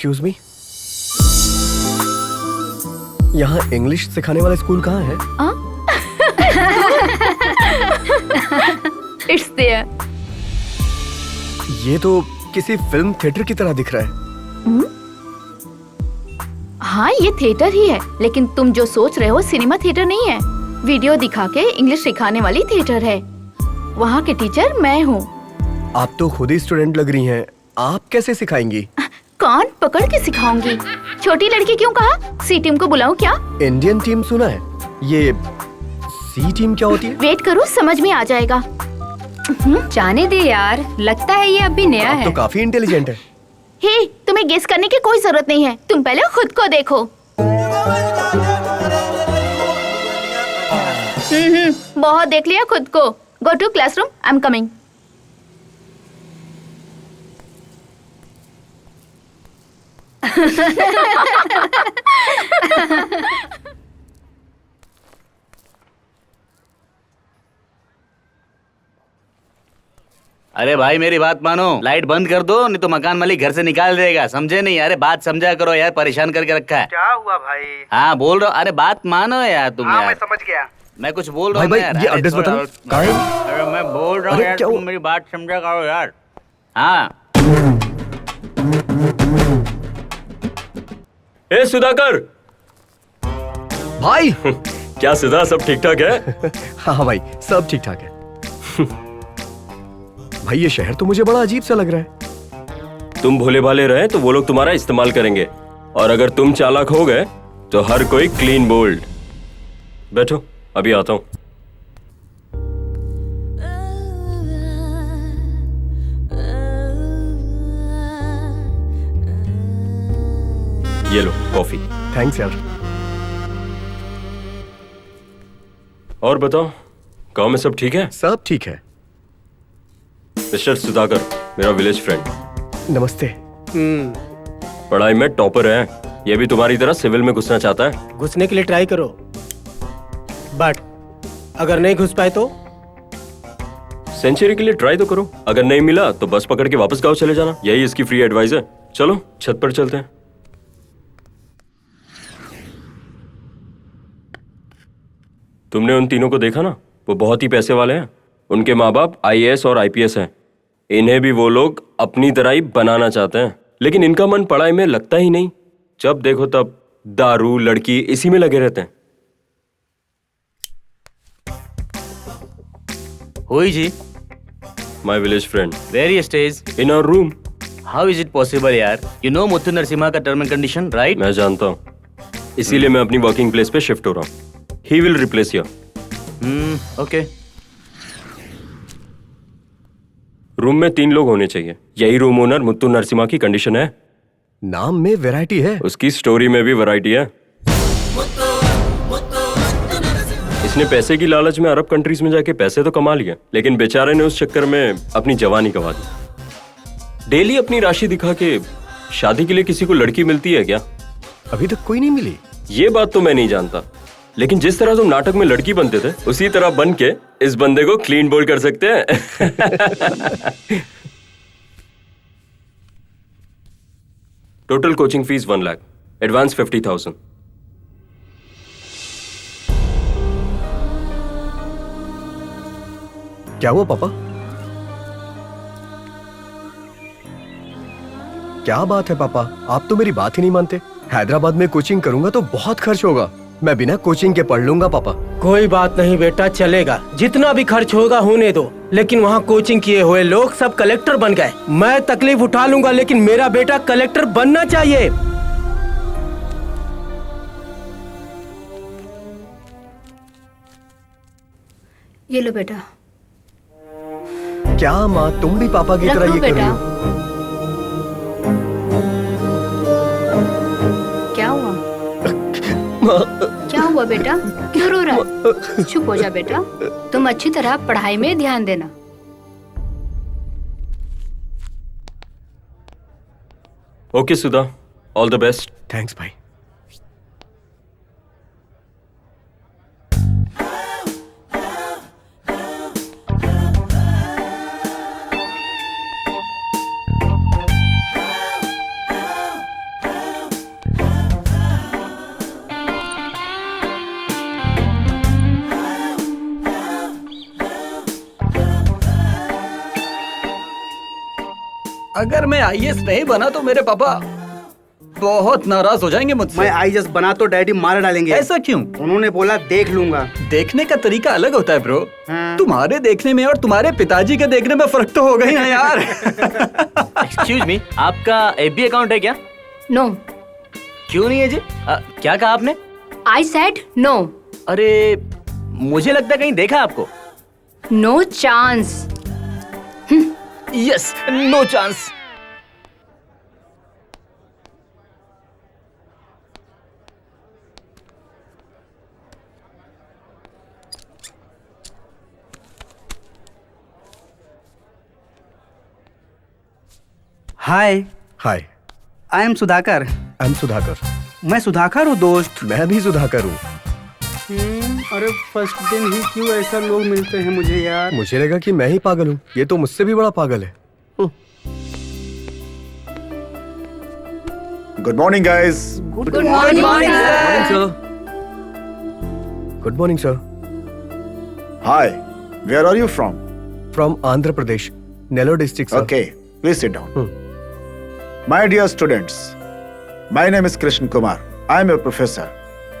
Excuse me, यहाँ English सिखाने वाला स्कूल कहाँ है? It's there. ये तो किसी फिल्म थिएटर की तरह दिख रहा है। हाँ, ये थिएटर ही है, लेकिन तुम जो सोच रहे हो सिनेमा थिएटर नहीं है। वीडियो दिखा के इंग्लिश सिखाने वाली थिएटर है। वहाँ के टीचर मैं हूँ। आप तो खुद ही स्टूडेंट लग रही हैं, आप कैसे सिखाएंगी? कान पकड़ के सिखाऊंगी। छोटी लड़की क्यों कहा? सी टीम को बुलाऊं क्या? इंडियन टीम सुना है, ये सी टीम क्या होती है? वेट करो, समझ में आ जाएगा। जाने दे यार, लगता है ये अभी नया है। तो काफी इंटेलिजेंट है। हे, तुम्हें गेस करने की कोई जरूरत नहीं है, तुम पहले खुद को देखो। बहुत देख लिया खुद को। Go to classroom, I am coming. अरे भाई मेरी बात मानो, लाइट बंद कर दो, नहीं तो मकान मालिक घर से निकाल देगा। समझे नहीं? अरे बात समझा करो यार, परेशान करके रखा है। क्या हुआ भाई? हाँ बोल रहा हूँ, अरे बात मानो यार तुम। हाँ यार मैं समझ गया। मैं कुछ बोल रहा हूँ भाई, यार। ये अरे एड्रेस थोड़ा- बताओ, कहाँ है? अरे मैं बोल रहा हूँ अरे यार, क्या तुम हुआ? मेरी बात समझा करो यार। हाँ ए सुधाकर। भाई क्या सुधा, सब ठीक ठाक है? हाँ भाई, सब ठीक ठाक है। भाई ये शहर तो मुझे बड़ा अजीब सा लग रहा है। तुम भोले भाले रहे तो वो लोग तुम्हारा इस्तेमाल करेंगे, और अगर तुम चालाक हो गए तो हर कोई क्लीन बोल्ड। बैठो, अभी आता हूं। ये लो कॉफी। थैंक्स यार। और बताओ, गांव में सब ठीक है? सब ठीक है। मिस्टर सुधाकर, मेरा विलेज फ्रेंड। नमस्ते। पढ़ाई में टॉपर है, ये भी तुम्हारी तरह सिविल में घुसना चाहता है। घुसने के लिए ट्राई करो, बट अगर नहीं घुस पाए तो? सेंचुरी के लिए ट्राई तो करो, अगर नहीं मिला तो बस पकड़ के वापस गांव चले जाना। यही इसकी फ्री एडवाइस है। चलो छत पर चलते हैं। तुमने उन तीनों को देखा ना, वो बहुत ही पैसे वाले हैं। उनके माँ बाप आईएएस और आईपीएस हैं। इन्हें भी वो लोग अपनी तरह ही बनाना चाहते हैं, लेकिन इनका मन पढ़ाई में लगता ही नहीं। जब देखो तब दारू, लड़की, इसी में लगे रहते हैं। हुई जी, my village friend, where he stage, in our room. How is it possible यार? यू नो मुथु नरसिम्हा का टर्म एंड कंडीशन, राइट? मैं जानता हूँ, इसीलिए मैं अपनी वर्किंग प्लेस पे शिफ्ट हो रहा हूँ। He will replace you. Okay. Room में 3 लोग होने चाहिए। यही रूम ओनर मुत्तु नरसिम्हा की कंडीशन है। नाम में वैरायटी है। उसकी स्टोरी में भी वैरायटी है। इसने पैसे की लालच में अरब कंट्रीज में जाके पैसे तो कमा लिए, लेकिन बेचारे ने उस चक्कर में अपनी जवानी गंवा दी। डेली अपनी राशि दिखा के शादी के लिए किसी को लड़की मिलती है क्या? अभी तक कोई नहीं मिली। ये बात तो मैं नहीं जानता, लेकिन जिस तरह तुम नाटक में लड़की बनते थे, उसी तरह बन के इस बंदे को क्लीन बोल्ड कर सकते हैं। Total coaching fees 1 lakh, advance 50,000। क्या हुआ पापा? क्या बात है पापा, आप तो मेरी बात ही नहीं मानते। हैदराबाद में कोचिंग करूंगा तो बहुत खर्च होगा, मैं बिना कोचिंग के पढ़ लूंगा पापा। कोई बात नहीं बेटा, चलेगा। जितना भी खर्च होगा होने दो, लेकिन वहाँ कोचिंग किए हुए लोग सब कलेक्टर बन गए। मैं तकलीफ उठा लूंगा, लेकिन मेरा बेटा कलेक्टर बनना चाहिए। ये लो बेटा। क्या माँ, तुम भी पापा की तरह रखो ये कर रही बेटा। हो? क्या हुआ? माँ, क्या हुआ बेटा, क्यों रो रहा है? चुप हो जा बेटा, तुम अच्छी तरह पढ़ाई में ध्यान देना। Okay Sudha, all the best. Thanks भाई। अगर मैं आईएएस नहीं बना तो मेरे पापा बहुत नाराज हो जाएंगे मुझसे। मैं आईएएस बना तो डैडी मार डालेंगे। ऐसा क्यों? उन्होंने बोला देख लूंगा। देखने का तरीका अलग होता है ब्रो। हाँ। तुम्हारे देखने में और तुम्हारे पिताजी के देखने में फर्क तो होगा ही ना यार। एक्सक्यूज मी, आपका एफबी अकाउंट है क्या? नो, क्यों नहीं है जी? क्या कहा आपने? I said no. अरे मुझे लगता है कहीं देखा आपको। No chance. Yes, no chance. Hi, hi, I am Sudhakar. I am Sudhakar. मैं सुधाकर हूँ दोस्त। मैं भी सुधाकर हूँ। अरे फर्स्ट दिन ही क्यों ऐसा लोग मिलते हैं मुझे यार। मुझे लगा कि मैं ही पागल हूँ, ये तो मुझसे भी बड़ा पागल है। Good morning, guys. Good morning sir. Good morning sir. Hi. Where are you from? From Andhra Pradesh, Nellore district sir. Okay, please sit down. My dear students, my name is Krishna Kumar. I am a professor.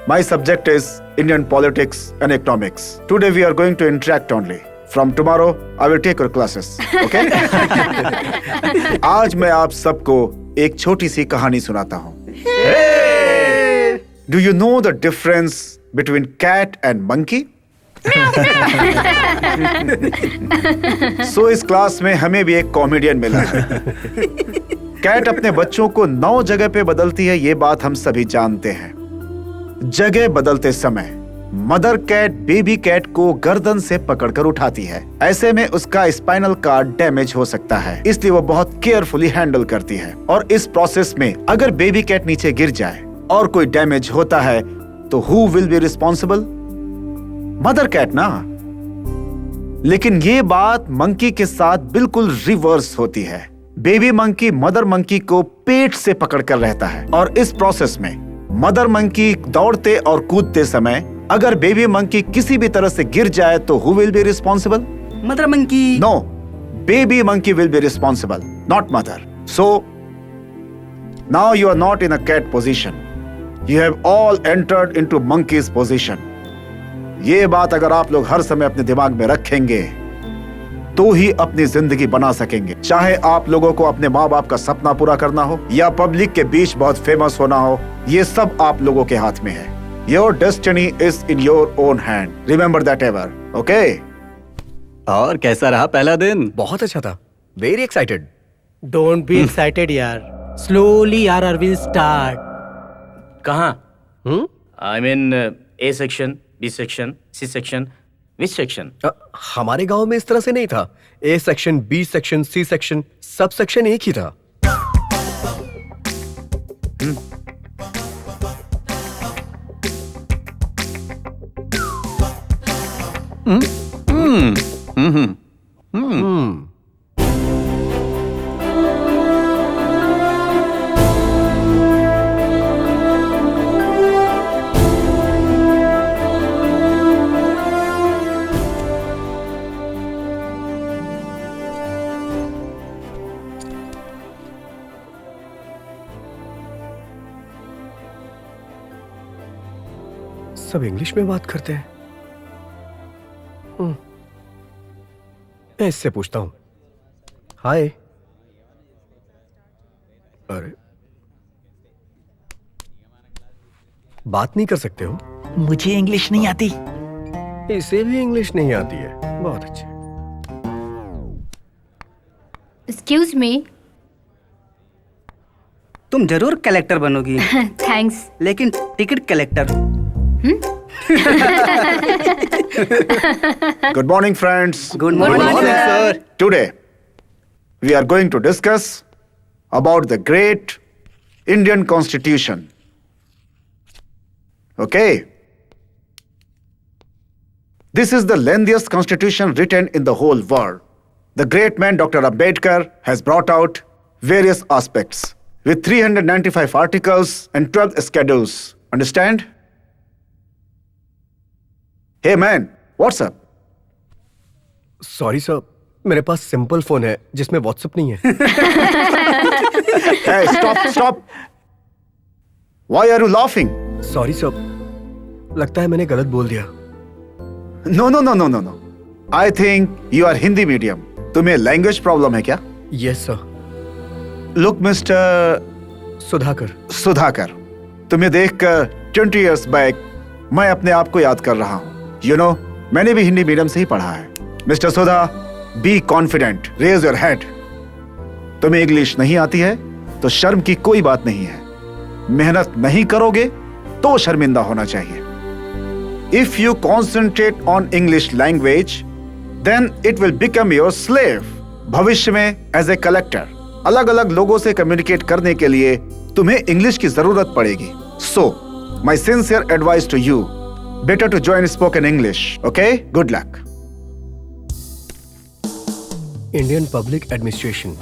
My subject is Indian politics and economics. Today we are going to interact only. From tomorrow, I will take your classes. Okay? आज मैं आप सबको एक छोटी सी कहानी सुनाता हूँ। Do you know the difference between cat and monkey? इस क्लास में हमें भी एक कॉमेडियन मिला है। कैट अपने बच्चों को 9 जगह पे बदलती है, ये बात हम सभी जानते हैं। जगह बदलते समय मदर कैट बेबी कैट को गर्दन से पकड़कर उठाती है। ऐसे में उसका स्पाइनल कार्ड डैमेज हो सकता है, इसलिए वो बहुत केयरफुली हैंडल करती है। और इस प्रोसेस में अगर बेबी कैट नीचे गिर जाए और कोई डैमेज होता है तो who will be responsible? Mother cat ना। लेकिन ये बात मंकी के साथ बिल्कुल रिवर्स होती है। बेबी मंकी मदर मंकी को पेट से पकड़कर रहता है और इस प्रोसेस में मदर मंकी दौड़ते और कूदते समय अगर बेबी मंकी किसी भी तरह से गिर जाए तो who will be responsible? Mother monkey. No, baby monkey will be responsible, not mother. So now you are not in a cat position, you have all entered into monkeys position. ये बात अगर आप लोग हर समय अपने दिमाग में रखेंगे तो ही अपनी जिंदगी बना सकेंगे। चाहे आप लोगों को अपने माँ बाप का सपना पूरा करना हो या पब्लिक के बीच बहुत फेमस होना हो, ये सब आप लोगों के हाथ में है। Your destiny is in your own hand, remember that ever, okay? और कैसा रहा पहला दिन? बहुत अच्छा था, very excited. Don't be excited यार, स्लोली आर विल स्टार्ट। कहाँ? I mean A section, B section, C section, which section? हमारे गांव में इस तरह से नहीं था। A section, B section, C section, सब सेक्शन एक ही था। सब इंग्लिश में बात करते हैं। मैं इससे पूछता हूं। हाय। अरे बात नहीं कर सकते हो? मुझे इंग्लिश नहीं आती। इसे भी इंग्लिश नहीं आती है, बहुत अच्छे। Excuse me. तुम जरूर कलेक्टर बनोगी, थैंक्स। लेकिन ticket collector. Good morning, friends. Good morning sir. Today, we are going to discuss about the great Indian Constitution. Okay? This is the lengthiest constitution written in the whole world. The great man Dr. Ambedkar has brought out various aspects with 395 articles and 12 schedules. Understand? Hey man, what's up? Sorry sir, मेरे पास simple phone है जिसमें WhatsApp नहीं है। Hey, stop. Why are you laughing? Sorry sir, लगता है मैंने गलत बोल दिया। No. I think you are Hindi medium. तुम्हें लैंग्वेज प्रॉब्लम है क्या? Yes sir. Look, mister Sudhakar, तुम्हें देखकर 20 years back मैं अपने आप को याद कर रहा हूँ। You know, मैंने भी हिंदी मीडियम से ही पढ़ा है। Mister Sudha, be confident, raise your head. तुम्हें इंग्लिश नहीं आती है तो शर्म की कोई बात नहीं है। मेहनत नहीं करोगे तो शर्मिंदा होना चाहिए। If you concentrate on English language then it will become your slave. भविष्य में एज ए कलेक्टर अलग अलग लोगों से कम्युनिकेट करने के लिए तुम्हें इंग्लिश की जरूरत पड़ेगी। So my sincere advice to you, better to join spoken English. Okay, good luck. Indian public administration.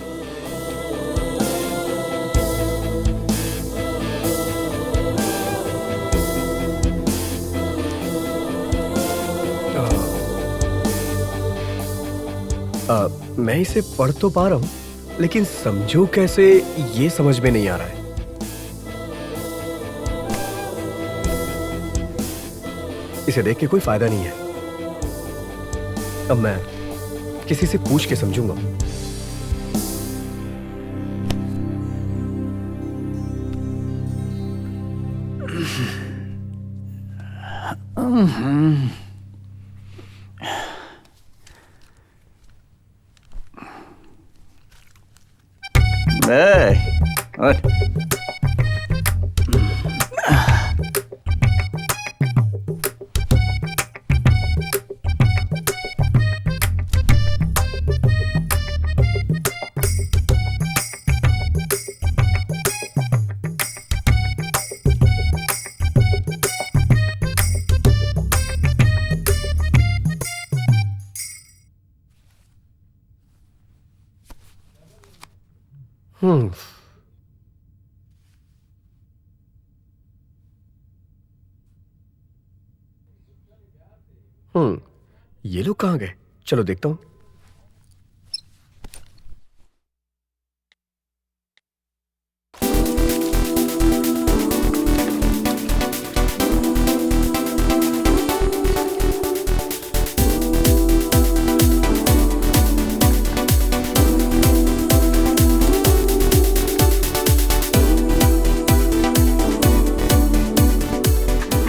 मैं इसे पढ़ तो पा रहा हूं, लेकिन समझूं कैसे ये समझ में नहीं आ रहा है। इसे देख के कोई फायदा नहीं है। अब मैं किसी से पूछ के समझूंगा। ये लोग कहाँ गए? चलो देखता हूं।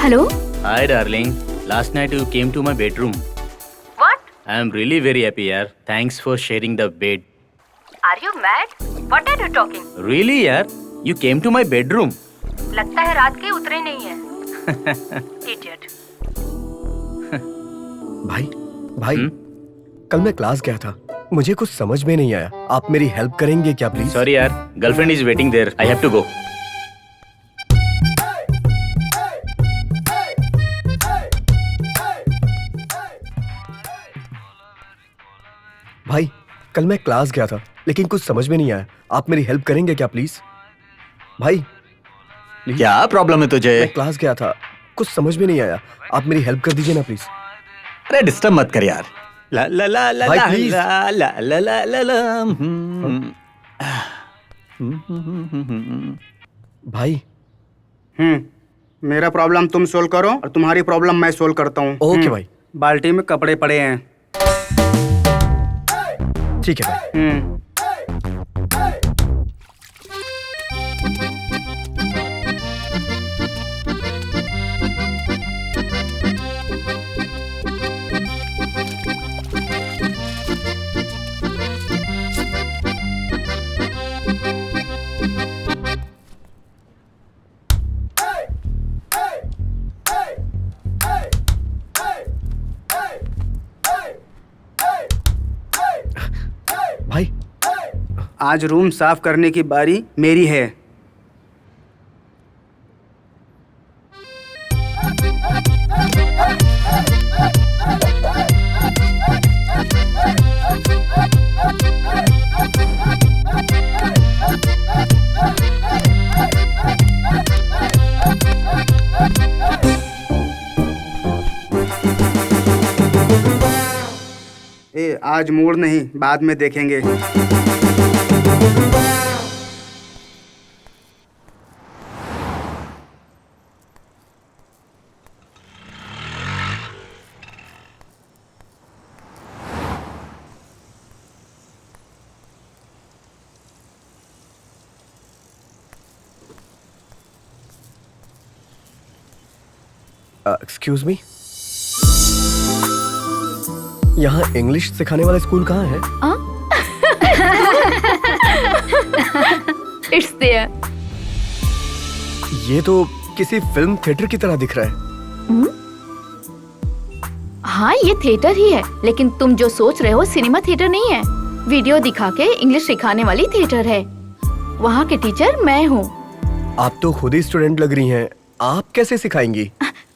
Hello. Hi darling, last night you came to my bedroom. What? I am really very happy yaar. Thanks for sharing the bed. Are you mad? What are you talking? Really yaar, you came to my bedroom. लगता है रात के उतरे नहीं है। Idiot. भाई कल मैं क्लास गया था, मुझे कुछ समझ में नहीं आया। आप मेरी हेल्प करेंगे क्या please? Sorry yaar, girlfriend is waiting there. I have to go. भाई कल मैं क्लास गया था, लेकिन कुछ समझ में नहीं आया। आप मेरी हेल्प करेंगे क्या प्लीज? भाई क्या प्रॉब्लम है तुझे? मैं क्लास गया था, कुछ समझ में नहीं आया। आप मेरी हेल्प कर दीजिए ना प्लीज। अरे डिस्टर्ब मत कर यार। ला ला ला ला भाई, ला please। ला ला ला ला ला ला। भाई मेरा प्रॉब्लम तुम सोल्व करो और तुम्हारी प्रॉब्लम मैं सोल्व करता हूँ। ओके भाई। बाल्टी में कपड़े पड़े हैं। ठीक है भाई। भाई आज रूम साफ करने की बारी मेरी है। आज मूड नहीं, बाद में देखेंगे। एक्सक्यूज मी, यहाँ इंग्लिश सिखाने वाला स्कूल कहाँ है? It's there. ये तो किसी फिल्म थिएटर की तरह दिख रहा है। हाँ, ये थिएटर ही है, लेकिन तुम जो सोच रहे हो सिनेमा थिएटर नहीं है। वीडियो दिखा के इंग्लिश सिखाने वाली थिएटर है। वहाँ के टीचर मैं हूँ। आप तो खुद ही स्टूडेंट लग रही हैं, आप कैसे सिखाएंगी?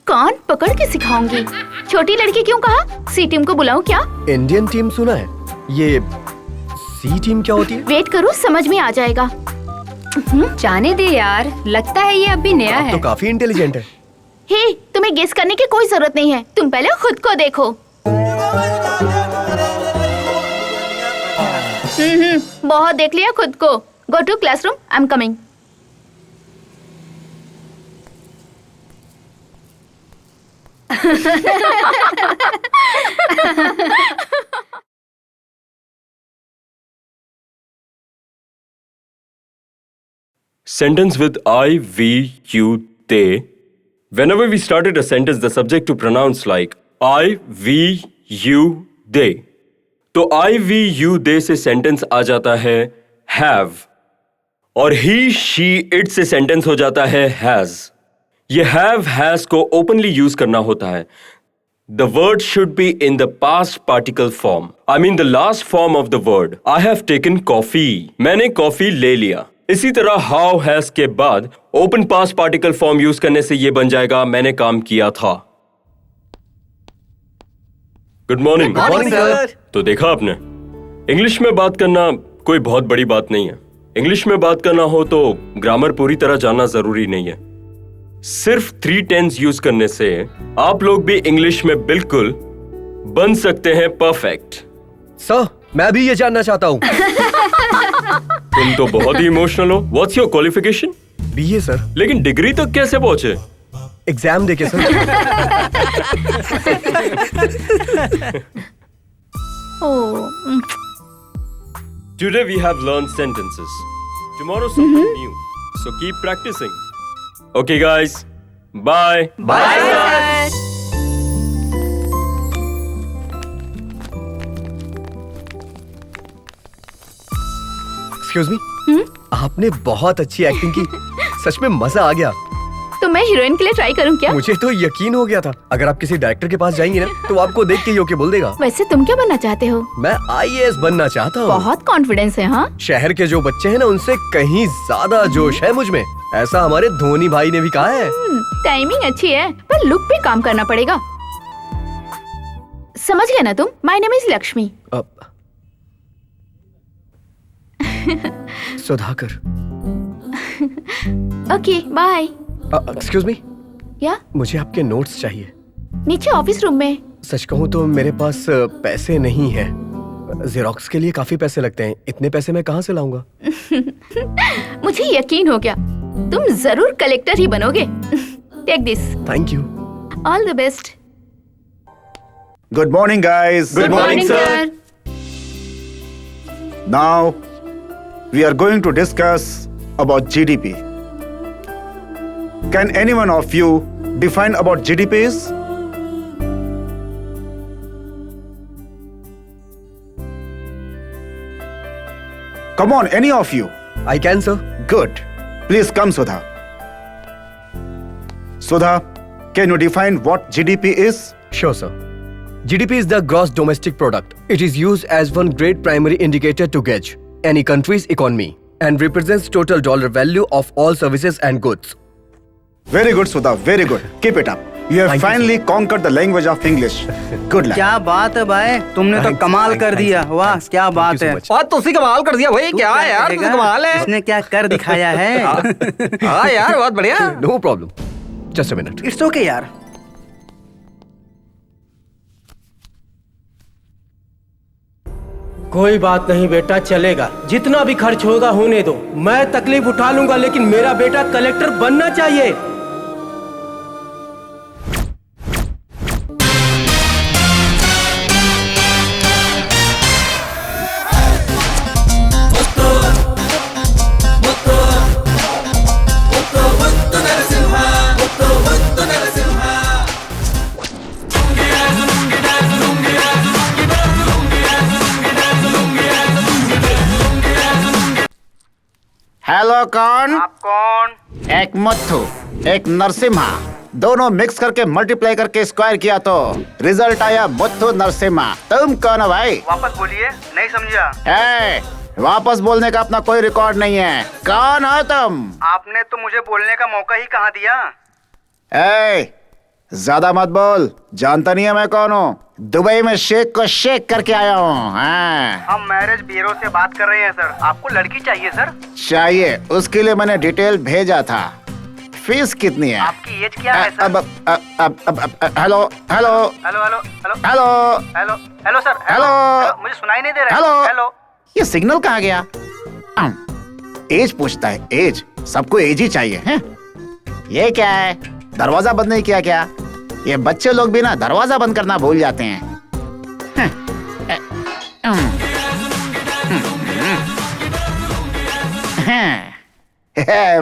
कान पकड़ के सिखाऊंगी। छोटी लड़की क्यों कहा? सी टीम को बुलाऊं क्या? इंडियन टीम सुना है, ये सी टीम क्या होती है? वेट करो, समझ में आ जाएगा। जाने दे यार, लगता है ये अभी नया आप है। तो काफी इंटेलिजेंट है। हे, तुम्हें गेस करने की कोई जरूरत नहीं है, तुम पहले खुद को देखो। बहुत देख लिया खुद को। Go to classroom, I am coming. Sentence with I, we, you, they. Whenever we started a sentence, the subject to pronounce like I, we, you, they. तो I, we, you, they से sentence आ जाता है have. और he, she, it से sentence हो जाता है has. ये have, has को openly use करना होता है. The word should be in the past particle form. I mean the last form of the word. I have taken coffee. मैंने कॉफी ले लिया. इसी तरह how has के बाद open past particle form use करने से ये बन जाएगा मैंने काम किया था. Good morning. Good morning, sir. तो देखा आपने, इंग्लिश में बात करना कोई बहुत बड़ी बात नहीं है. इंग्लिश में बात करना हो तो ग्रामर पूरी तरह जानना जरूरी नहीं है. सिर्फ 3 टेंस यूज करने से आप लोग भी इंग्लिश में बिल्कुल बन सकते हैं परफेक्ट. सर, मैं भी ये जानना चाहता हूँ। तुम तो बहुत ही इमोशनल हो. What's your qualification? BA sir. लेकिन डिग्री तक कैसे पहुंचे? एग्जाम देके sir. Today we have learned sentences. Tomorrow something new. So keep practicing. Okay guys. Bye. Excuse me, आपने बहुत अच्छी एक्टिंग की, सच में मजा आ गया। तो मैं हीरोइन के लिए ट्राई करूं क्या? मुझे तो यकीन हो गया था, अगर आप किसी डायरेक्टर के पास जाएंगी ना तो आपको देख के ही ओके बोल देगा। वैसे तुम क्या बनना चाहते हो? मैं आईएएस बनना चाहता हूँ। बहुत कॉन्फिडेंस है। हाँ, शहर के जो बच्चे हैं ना उनसे कहीं ज्यादा जोश है मुझ में, ऐसा हमारे धोनी भाई ने भी कहा है। टाइमिंग अच्छी है, पर लुक पे काम करना पड़ेगा। समझ गए ना तुम? My name is Lakshmi. Sudhakar. Okay, bye. Excuse me, क्या? मुझे आपके नोट्स चाहिए। नीचे ऑफिस रूम में। सच कहूँ तो मेरे पास पैसे नहीं है। जेरोक्स के लिए काफी पैसे लगते हैं, इतने पैसे मैं कहाँ से लाऊंगा? मुझे यकीन हो गया, तुम जरूर कलेक्टर ही बनोगे। Take this. Thank you. All the best. Good morning, guys. Good morning, sir. Now, we are going to discuss about GDP. Can anyone of you define about GDPs? Come on, any of you. I can, sir. Good. Please come, Sudha. Sudha, can you define what GDP is? Sure, sir. GDP is the gross domestic product. It is used as one great primary indicator to gauge any country's economy and represents total dollar value of all services and goods. Very good, Sudha. Very good. Keep it up. You have Thank you, finally conquered the language of English. Good luck. क्या बात है भाई, तुमने तो Thanks, कमाल thanks, कर thanks, दिया। thank वाह, you. क्या Thank बात you so है। much. और तुसी कमाल कर दिया भाई, तू क्या है यार, करेगा? तुसी कमाल है। इसने क्या कर दिखाया है। हाँ यार, बहुत बढ़िया। No problem. Just a minute. It's okay यार। कोई बात नहीं बेटा, चलेगा। जितना भी खर्च होगा होने दो, मैं तकलीफ उठा लूंगा, लेकिन मेरा बेटा कलेक्टर बनना चाहिए। हेलो, कौन? आप कौन? एक मुत्थु, एक नरसिम्हा, दोनों मिक्स करके मल्टीप्लाई करके स्क्वायर किया तो रिजल्ट आया मुत्थु नरसिम्हा। तुम कौन हो भाई? वापस बोलिए, नहीं समझा। वापस बोलने का अपना कोई रिकॉर्ड नहीं है। कौन हो तुम? आपने तो मुझे बोलने का मौका ही कहाँ दिया। ज्यादा मत बोल, जानता नहीं है मैं कौन हूँ। दुबई में शेख को शेक करके आया हूँ। हम मैरिज ब्यूरो से बात कर रहे हैं सर। आपको लड़की चाहिए सर? चाहिए, उसके लिए मैंने डिटेल भेजा था। फीस कितनी है? आपकी एज क्या है sir? Hello hello hello hello hello hello hello hello sir. Hello. मुझे सुनाई नहीं दे रहा है। हेलो। हेलो। ये सिग्नल कहाँ गया? एज पूछता है, एज। सबको एज ही चाहिए हैं? ये क्या है? दरवाजा बंद नहीं किया क्या? ये बच्चे लोग भी ना दरवाजा बंद करना भूल जाते हैं।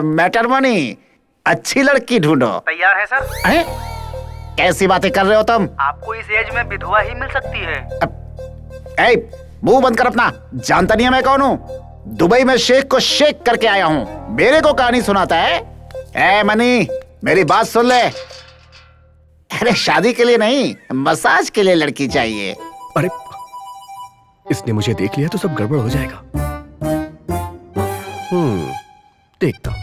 मैटरमनी, अच्छी लड़की ढूंढो। तैयार है सर? कैसी बातें कर रहे हो तुम? आपको इस एज में विधवा ही मिल सकती है। मुंह बंद कर अपना। जानता नहीं है मैं कौन हूँ? दुबई में शेख को शेक करके आया हूँ। मेरे को कहानी सुनाता है? मनी, मेरी बात सुन ले। अरे शादी के लिए नहीं, मसाज के लिए लड़की चाहिए। अरे इसने मुझे देख लिया तो सब गड़बड़ हो जाएगा। देखता हूं।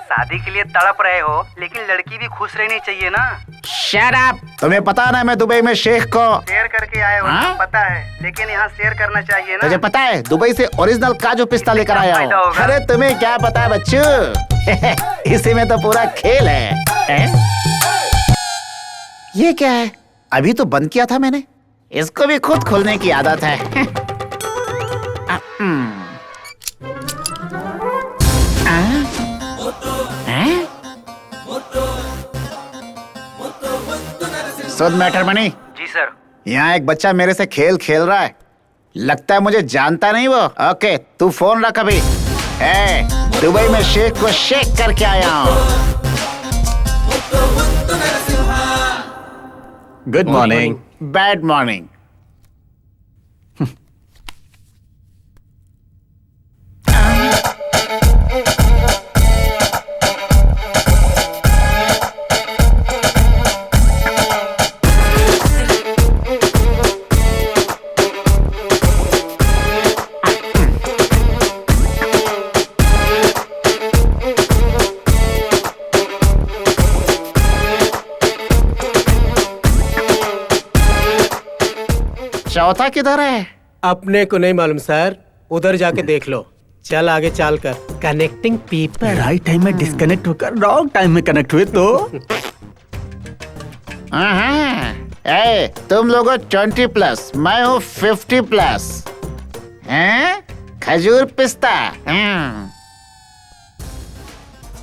शादी के लिए तड़प रहे हो, लेकिन लड़की भी खुश रहनी चाहिए ना। Shut up. तुम्हें पता ना मैं दुबई में शेख को शेयर करके आए हो। हाँ? पता है, लेकिन यहाँ शेयर करना चाहिए ना। तुझे पता है दुबई से ओरिजिनल काजू पिस्ता लेकर आया फायदा हूँ। होगा। अरे तुम्हें क्या पता है बच्चू? इसी में तो पूरा खेल है। ये क्या है? अभी तो बंद किया था मैंने। इसको भी खुद खोलने की आदत है। सुन मैटरमनी। जी सर। यहाँ एक बच्चा मेरे से खेल खेल रहा है। लगता है मुझे जानता नहीं वो। ओके, तू फोन रख अभी। दुबई में शेख को शेक करके आया हूँ। Good morning. Bad morning. चौथा किधर है? अपने को नहीं मालूम सर, उधर जाके देख लो। चल आगे चल कर। Connecting people. राइट टाइम में डिस्कनेक्ट होकर रॉन्ग टाइम में कनेक्ट हुए तो। तुम लोगों 20+, मैं हूँ 50+। हैं? खजूर पिस्ता।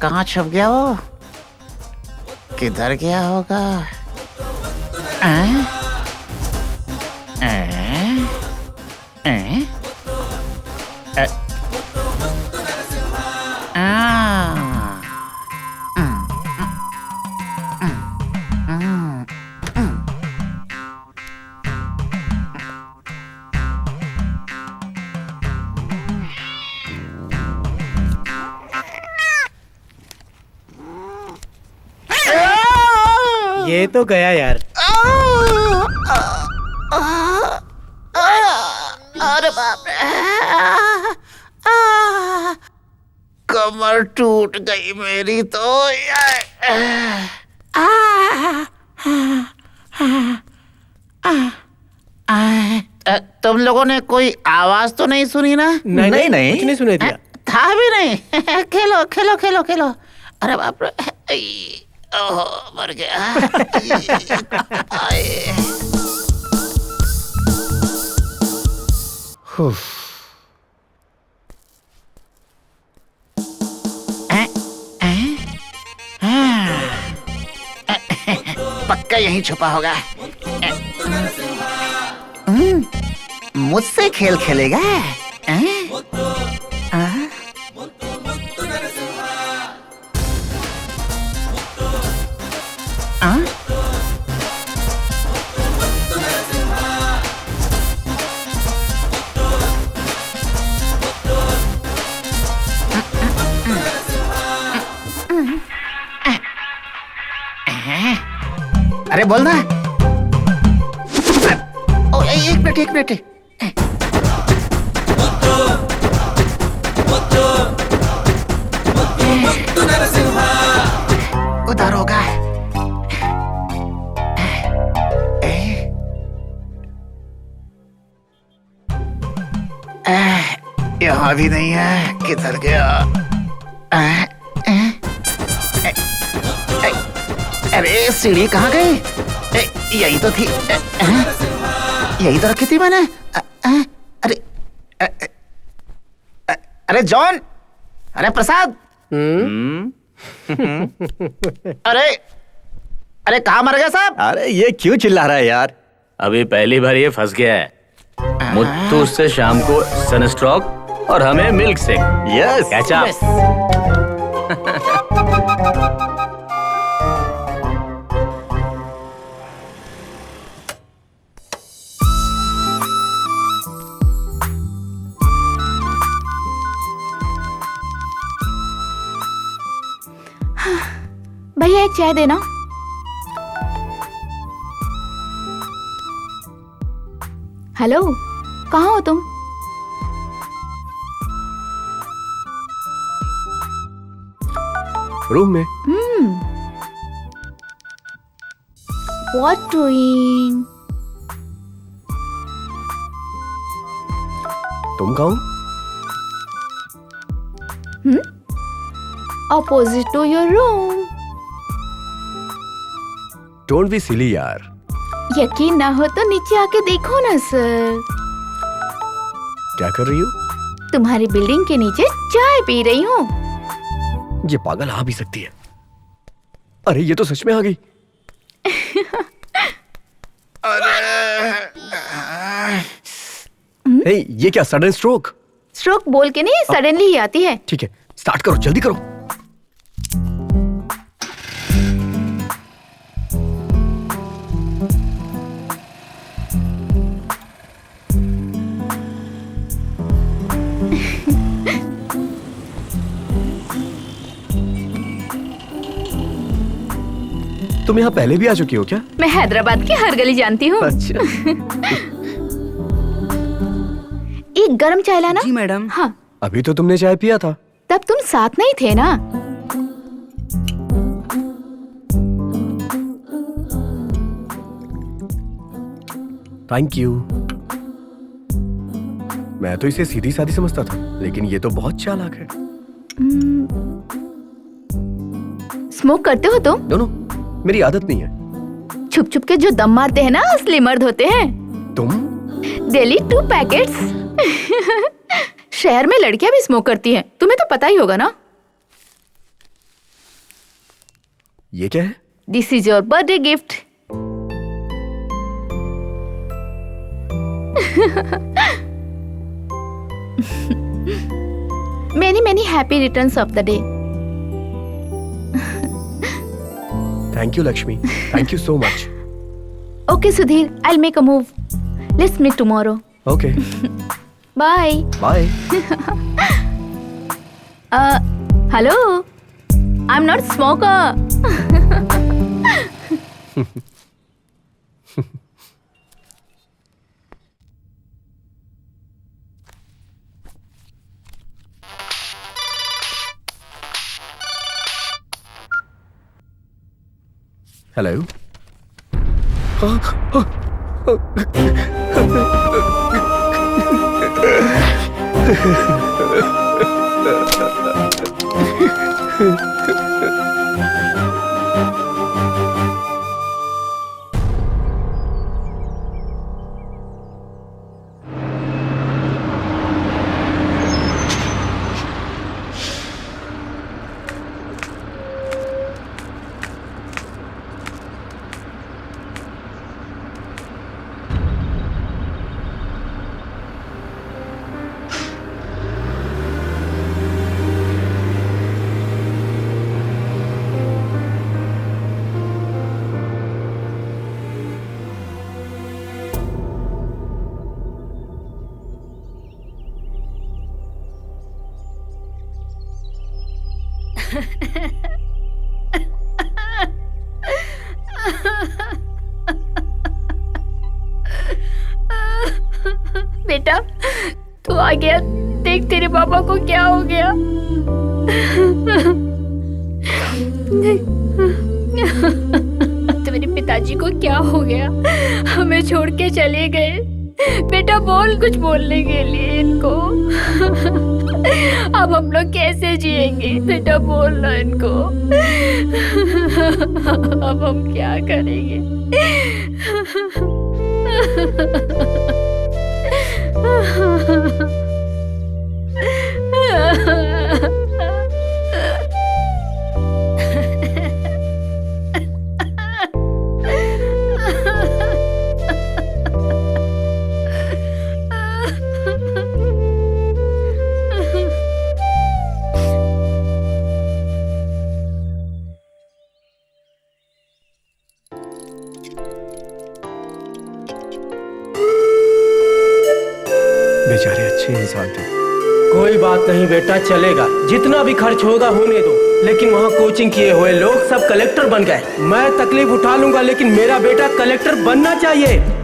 कहाँ छुप गया वो? किधर गया होगा? ये तो गया यार। अरे बाप रे, कमर टूट गई मेरी तो। तुम लोगों ने कोई आवाज तो नहीं सुनी ना? नहीं नहीं, कुछ नहीं सुने दिया। था भी नहीं। खेलो खेलो खेलो खेलो। अरे बाप रे, ओह मर गया। पक्का यहीं छुपा होगा। मुझसे खेल खेलेगा? अरे बोलना। ओ, एक मिनट। उधर होगा। यहाँ भी नहीं है, किधर गया? अरे सीढ़ी कहाँ गई? यही तो थी। यही तो रखी थी मैंने। अरे अरे जॉन, अरे प्रसाद। अरे कहाँ मर गया साहब? अरे ये क्यों चिल्ला रहा है यार? अभी पहली बार ये फंस गया है। मुत्तू उससे शाम को सनस्ट्रोक और हमें milk shake. Yes catch up. भैया एक चाय देना। हेलो, कहाँ हो तुम? रूम में। What doing? तुम कहाँ हो? Opposite to your room. Don't be silly यार। यकीन ना हो तो नीचे आके देखो ना सर। क्या कर रही हो? तुम्हारी बिल्डिंग के नीचे चाय पी रही हूँ। ये पागल आ भी सकती है। अरे ये तो सच में आ गई। ये क्या सडन स्ट्रोक? स्ट्रोक बोल के नहीं, सडनली ही आती है। ठीक है, स्टार्ट करो, जल्दी करो। तुम यहाँ पहले भी आ चुकी हो क्या? मैं हैदराबाद की हर गली जानती हूँ। अच्छा। एक गरम चाय लाना। जी मैडम। हाँ, अभी तो तुमने चाय पिया था। तब तुम साथ नहीं थे ना। Thank you. मैं तो इसे सीधी सादी समझता था, लेकिन ये तो बहुत चालाक है। स्मोक करते हो तुम? नो, मेरी आदत नहीं है। छुप छुप के जो दम मारते हैं ना, असली मर्द होते हैं। तुम? Daily 2 packets. शहर में लड़कियां भी स्मोक करती हैं, तुम्हें तो पता ही होगा ना। ये क्या है? This is your birthday gift. Many happy returns of the day. Thank you Lakshmi, thank you so much. Okay Sudhir, I'll make a move. Let's meet tomorrow. Okay, Bye. Bye. Hello. I'm not smoker. Hello. बेटा तू आ गया, देख तेरे पापा को क्या हो गया। तेरे पिताजी को क्या हो गया, हमें छोड़ के चले गए। बेटा बोल, कुछ बोलने के लिए इनको। अब हम लोग कैसे जिएंगे, बेटा बोल ना इनको। अब हम क्या करेंगे। बेचारे अच्छे इंसान थे। कोई बात नहीं बेटा, चलेगा। जितना भी खर्च होगा होने दो। लेकिन वहाँ कोचिंग किए हुए लोग सब कलेक्टर बन गए। मैं तकलीफ उठा लूंगा, लेकिन मेरा बेटा कलेक्टर बनना चाहिए।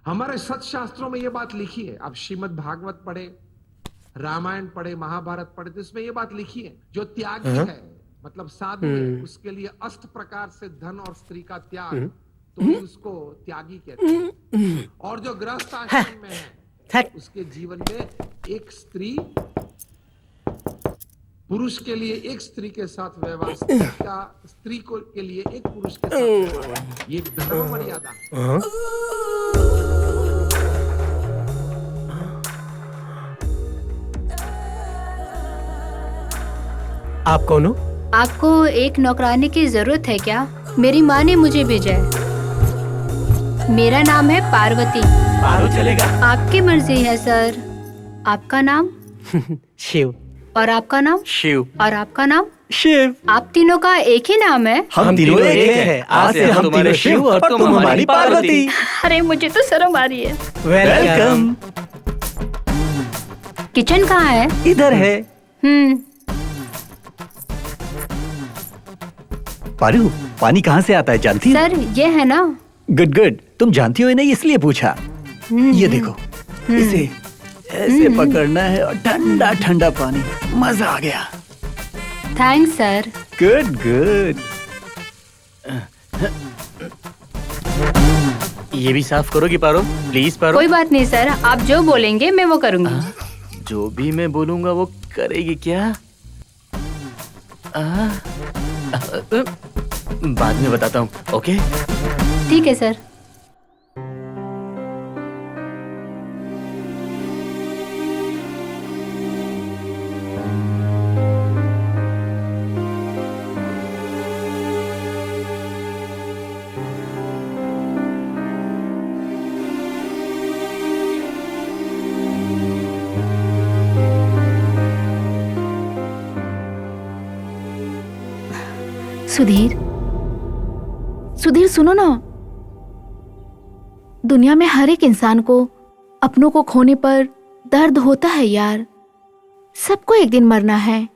हमारे सत्शास्त्रों में ये बात लिखी है। आप श्रीमद् भागवत पढ़े, रामायण पढ़े, महाभारत पढ़े, तो इसमें ये बात लिखी है, जो त्यागी है मतलब साधु है, उसके लिए 8 प्रकार से धन और स्त्री का त्याग, तो उसको त्यागी कहते हैं। और जो गृहस्थ आश्रम में है, उसके जीवन में एक स्त्री, पुरुष के लिए एक स्त्री के साथ व्यवहार, स्त्री को के लिए एक पुरुष के साथ व्यवहार, ये धर्म मर्यादा। आप कौन हो? आपको एक नौकरानी की जरूरत है क्या? मेरी माँ ने मुझे भेजा है। मेरा नाम है पार्वती। पारो चलेगा। आपकी मर्जी है सर। आपका नाम? शिव। और आपका नाम? शिव। और आपका नाम? शिव। आप तीनों का एक ही नाम है? हम तीनों एक हैं। आज से हम तीनों शिव और तुम हमारी पार्वती। अरे मुझे तो शर्म आ रही है। वेलकम। किचन कहाँ है? इधर है। पारू, पानी कहाँ से आता है जानती है? सर ये है ना। गुड गुड, तुम जानती हो नहीं इसलिए पूछा। ये देखो, इसे ऐसे पकड़ना है और ठंडा ठंडा पानी, मजा आ गया। Thanks sir. Good good. ये भी साफ करोगी पारो, प्लीज पारो। कोई बात नहीं सर, आप जो बोलेंगे मैं वो करूंगी। जो भी मैं बोलूंगा वो करेगी क्या? बाद में बताता हूँ। ओके ठीक है सर। सुधीर, सुधीर सुनो ना। दुनिया में हर एक इंसान को अपनों को खोने पर दर्द होता है यार। सबको एक दिन मरना है।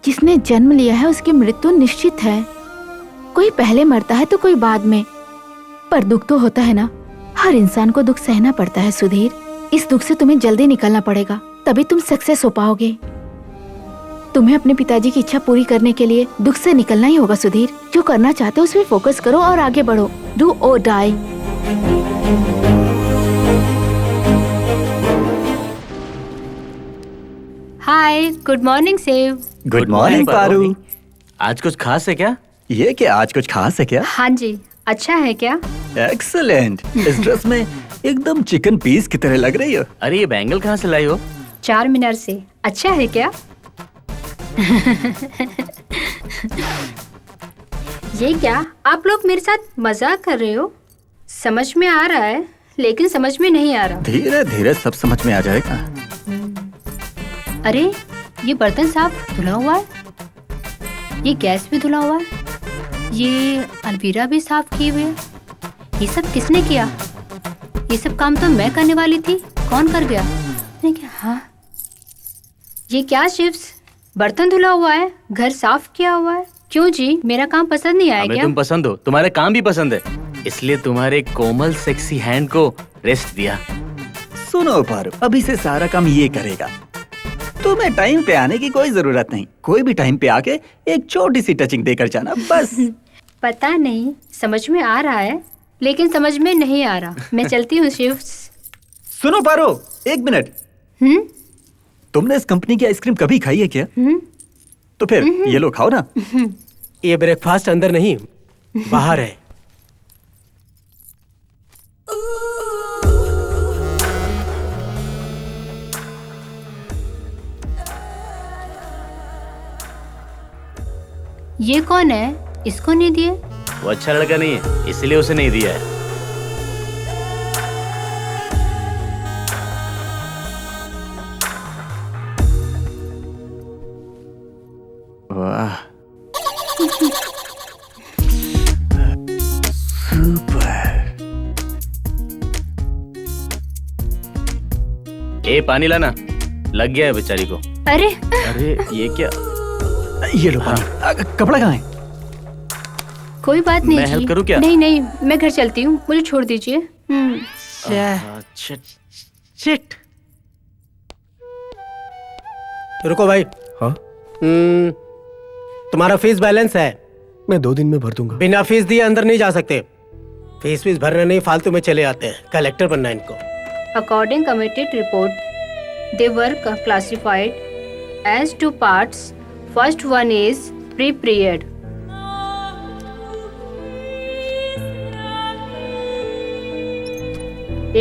जिसने जन्म लिया है उसकी मृत्यु निश्चित है। कोई पहले मरता है तो कोई बाद में, पर दुख तो होता है ना। हर इंसान को दुख सहना पड़ता है सुधीर। इस दुख से तुम्हें जल्दी निकलना पड़ेगा, तभी तुम सक्सेस हो पाओगे। तुम्हें अपने पिताजी की इच्छा पूरी करने के लिए दुख से निकलना ही होगा सुधीर। जो करना चाहते हो उसमें फोकस करो और आगे बढ़ो। डू और डाई। हाय, गुड मॉर्निंग सेव। Good morning Paru. आज कुछ खास है क्या? ये क्या आज कुछ खास है क्या? हाँ जी, अच्छा है क्या? एक्सीलेंट। इस ड्रेस में एकदम चिकन पीस की तरह लग रही हो। अरे ये बैंगल कहाँ से लाई हो? 4 मिनट से। अच्छा है क्या? ये क्या, आप लोग मेरे साथ मजाक कर रहे हो? समझ में आ रहा है लेकिन समझ में नहीं आ रहा। धीरे धीरे सब समझ में आ जाएगा। अरे ये बर्तन साफ धुला हुआ है, ये गैस भी धुला हुआ है, ये अलमीरा भी साफ की हुई है। ये सब किसने किया? ये सब काम तो मैं करने वाली थी, कौन कर गया? हाँ, ये क्या शिफ्स? बर्तन धुला हुआ है, घर साफ किया हुआ है। क्यों जी, मेरा काम पसंद नहीं आया हमें क्या? तुम पसंद हो, तुम्हारे काम भी पसंद है, इसलिए तुम्हारे कोमल सेक्सी हैंड को रेस्ट दिया। सुनो पारो, अभी से सारा काम ये करेगा। तुम्हें टाइम पे आने की कोई जरूरत नहीं, कोई भी टाइम पे आके एक छोटी सी टचिंग देकर जाना बस। पता नहीं, समझ में आ रहा है लेकिन समझ में नहीं आ रहा। मैं चलती हूँ शिफ्स। सुनो पारो, एक मिनट। तुमने इस कंपनी की आइसक्रीम कभी खाई है क्या? तो फिर ये लो, खाओ ना। ये ब्रेकफास्ट अंदर नहीं, बाहर है। ये कौन है? इसको नहीं दिए? वो अच्छा लड़का नहीं है, इसलिए उसे नहीं दिया है। वाह, सुपर। ए पानी लाना, लग गया है बेचारी को। अरे अरे ये क्या? ये लो पानी। कपड़ा कहाँ है? कोई बात नहीं मैं जी। हेल्प करूं क्या? नहीं नहीं, मैं घर चलती हूँ, मुझे छोड़ दीजिए। शिट। रुको भाई। हाँ? तुम्हारा फीस बैलेंस है। मैं 2 दिन में भर दूंगा। बिना फीस दिए अंदर नहीं जा सकते। फीस भरना नहीं, फालतू में चले आते हैं। कलेक्टर बनना है इनको। According committee report, they were classified as 2 parts. First one is pre-period.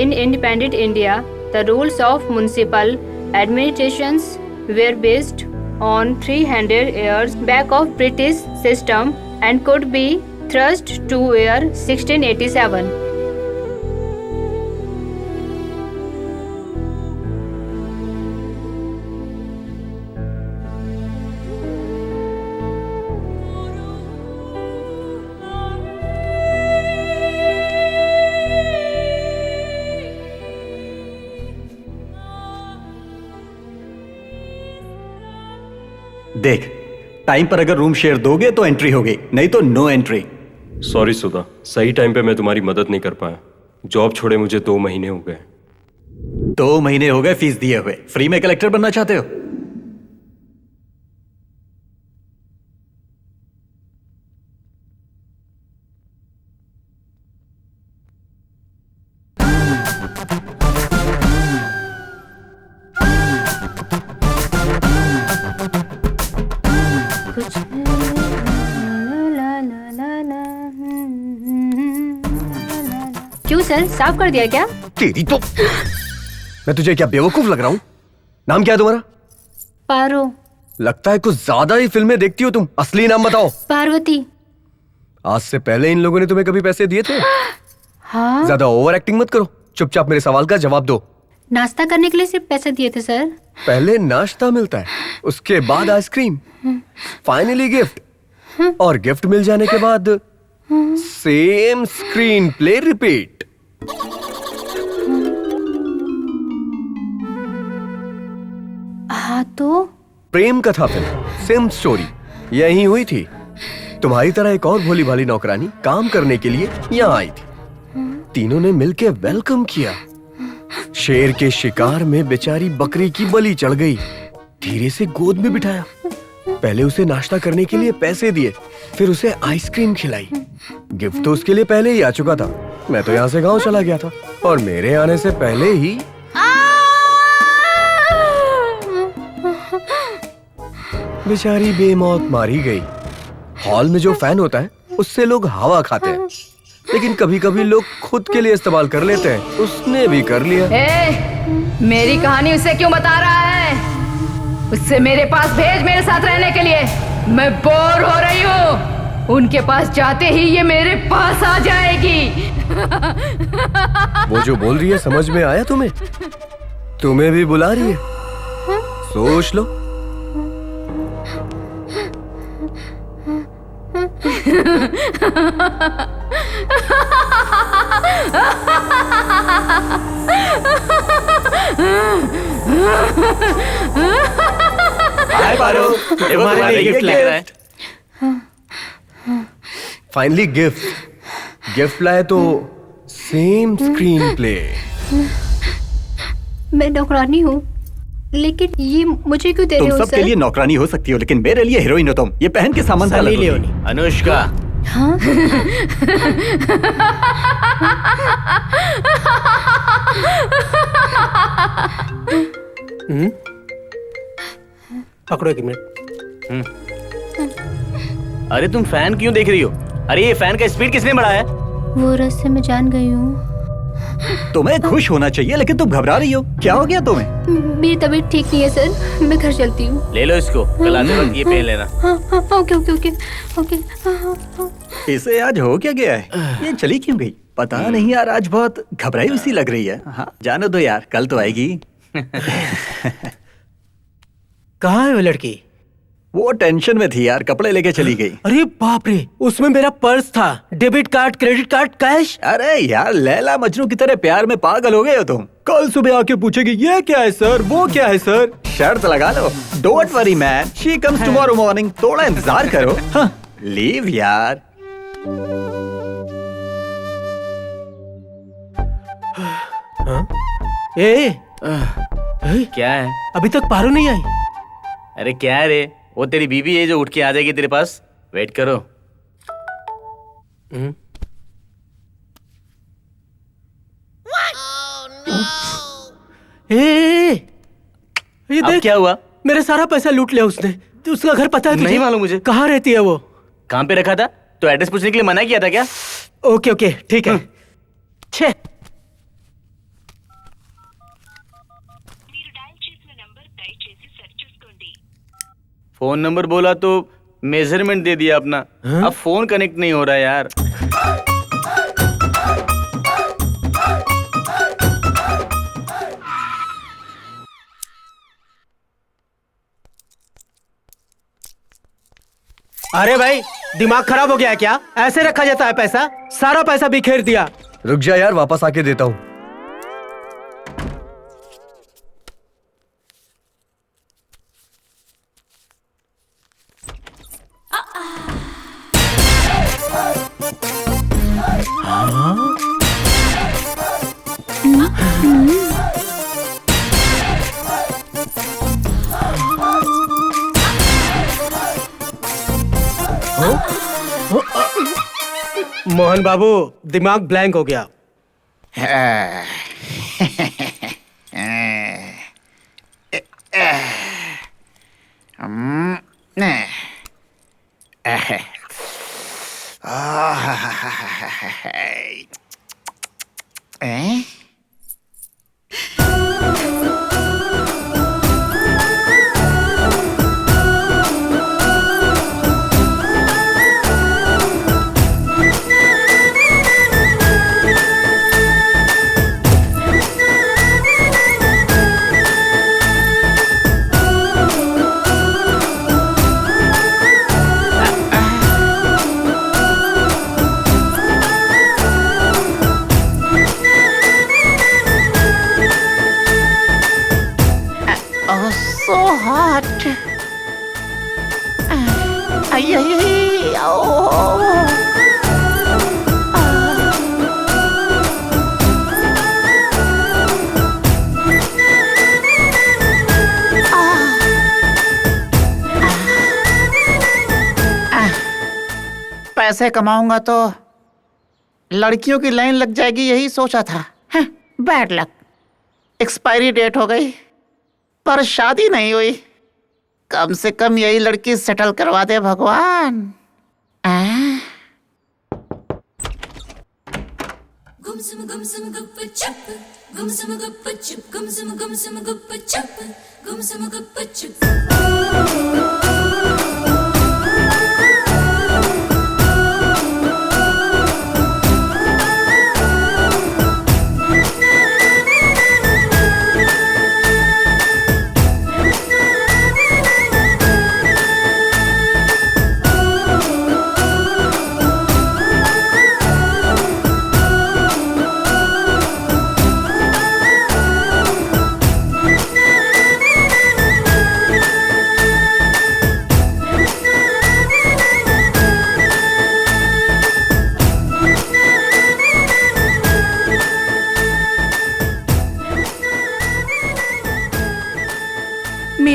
In independent India, the rules of municipal administrations were based on 300 years back of British system and could be thrust to year 1687. देख, time पर अगर room share दोगे तो entry होगी, नहीं तो no entry. Sorry सुधा, सही time पे मैं तुम्हारी मदद नहीं कर पाया। जॉब छोड़े मुझे 2 महीने हो गए। 2 महीने हो गए फीस दिए हुए, फ्री में कलेक्टर बनना चाहते हो? क्यों सर, साफ कर दिया क्या? तेरी तो मैं तुझे क्या बेवकूफ लग रहा हूँ? नाम क्या है तुम्हारा? पारो। लगता है कुछ ज्यादा ही फिल्में देखती हो तुम। असली नाम बताओ। पार्वती। आज से पहले इन लोगों ने तुम्हें कभी पैसे दिए थे? हाँ। ज्यादा ओवर एक्टिंग मत करो, चुपचाप मेरे सवाल का जवाब दो। नाश्ता करने के लिए सिर्फ पैसे दिए थे सर। पहले नाश्ता मिलता है, उसके बाद आइसक्रीम, फाइनली गिफ्ट, और गिफ्ट मिल जाने के बाद सेम स्क्रीन प्ले रिपीट। हाँ तो प्रेम कथा फिल्म, सेम स्टोरी यही हुई थी। तुम्हारी तरह एक और भोली भाली नौकरानी काम करने के लिए यहाँ आई थी। तीनों ने मिलके वेलकम किया। शेर के शिकार में बेचारी बकरी की बलि चढ़ गई। धीरे से गोद में बिठाया, पहले उसे नाश्ता करने के लिए पैसे दिए, फिर उसे आइसक्रीम खिलाई। गिफ्ट तो उसके लिए पहले ही आ चुका था। मैं तो यहाँ से गांव चला गया था और मेरे आने से पहले ही बेचारी बेमौत मारी गई। हॉल में जो फैन होता है उससे लोग हवा खाते हैं, लेकिन कभी कभी लोग खुद के लिए इस्तेमाल कर लेते हैं। उसने भी कर लिया। मेरी कहानी उसे क्यों बता रहा है? उससे मेरे पास भेज, मेरे साथ रहने के लिए। मैं बोर हो रही हूँ। उनके पास जाते ही ये मेरे पास आ जाएगी। वो जो बोल रही है समझ में आया तुम्हें? तुम्हें भी बुला रही है। सोच लो। हाय पारो, तुम्हारे लिए गिफ्ट लग रहा है। फाइनली गिफ्ट लाए तो सेम स्क्रीन प्ले। मैं नौकरानी हूँ, लेकिन ये मुझे क्यों दे रहे हो तुम सबके लिए नौकरानी हो सकती हो, लेकिन मेरे लिए हीरोइन हो तुम। ये पहन के सामान था लियोनी। अनुष्का। हाँ? पकड़ो एक मिनट। अरे तुम फैन क्यों देख रही हो? अरे ये फैन का स्पीड किसने बढ़ाया? वो रास्ते में जान गई हूँ। तुम्हें खुश होना चाहिए, लेकिन तुम घबरा रही हो। क्या हो गया तुम्हें? मेरी तबीयत ठीक नहीं है सर, मैं घर चलती हूँ। ले लो इसको, कल आते वक्त ये पहन लेना। Okay okay okay okay. इसे आज हो क्या गया है? ये चली क्यों गई? पता नहीं यार, आज बहुत घबराई हुई सी लग रही है। हाँ, जानो दो यार, कल तो आएगी। कहाँ है वो लड़की? वो टेंशन में थी यार, कपड़े लेके चली गई। अरे बाप रे, उसमें मेरा पर्स था, debit card, credit card, cash. अरे यार, लैला मजनू की तरह प्यार में पागल हो गए हो तुम। कल सुबह आके पूछेगी ये क्या है सर, वो क्या है सर। शर्त लगा लो, don't worry man, she comes tomorrow morning. थोड़ा इंतजार करो। हाँ, लीव यार। क्या है? अभी तक पारो नहीं आई। अरे क्या है रे? वो तेरी बीबी है जो उठ के आ जाएगी तेरे पास। वेट करो। ये देख, क्या हुआ? मेरा सारा पैसा लूट लिया उसने। तो उसका घर पता है तुझे? नहीं मालूम मुझे। कहाँ रहती है वो? कहाँ पे रखा था? तो एड्रेस पूछने के लिए मना किया था क्या? ओके ओके ठीक है। छे फोन नंबर बोला तो मेजरमेंट दे दिया अपना। अब फोन कनेक्ट नहीं हो रहा यार। अरे भाई, दिमाग खराब हो गया है क्या? ऐसे रखा जाता है पैसा? सारा पैसा बिखेर दिया। रुक जा यार, वापस आके देता हूँ। मोहन बाबू, दिमाग ब्लैंक हो गया। So hot. Ay, ay, ay. Oh. पैसे कमाऊंगा तो लड़कियों की लाइन लग जाएगी, यही सोचा था। बैड लक, एक्सपायरी डेट हो गई, पर शादी नहीं हुई। कम से कम यही लड़की सेटल करवा दे भगवान। Gumsum gumsum guppa chup, gumsum guppa chup, gumsum guppa chup, gumsum guppa chup.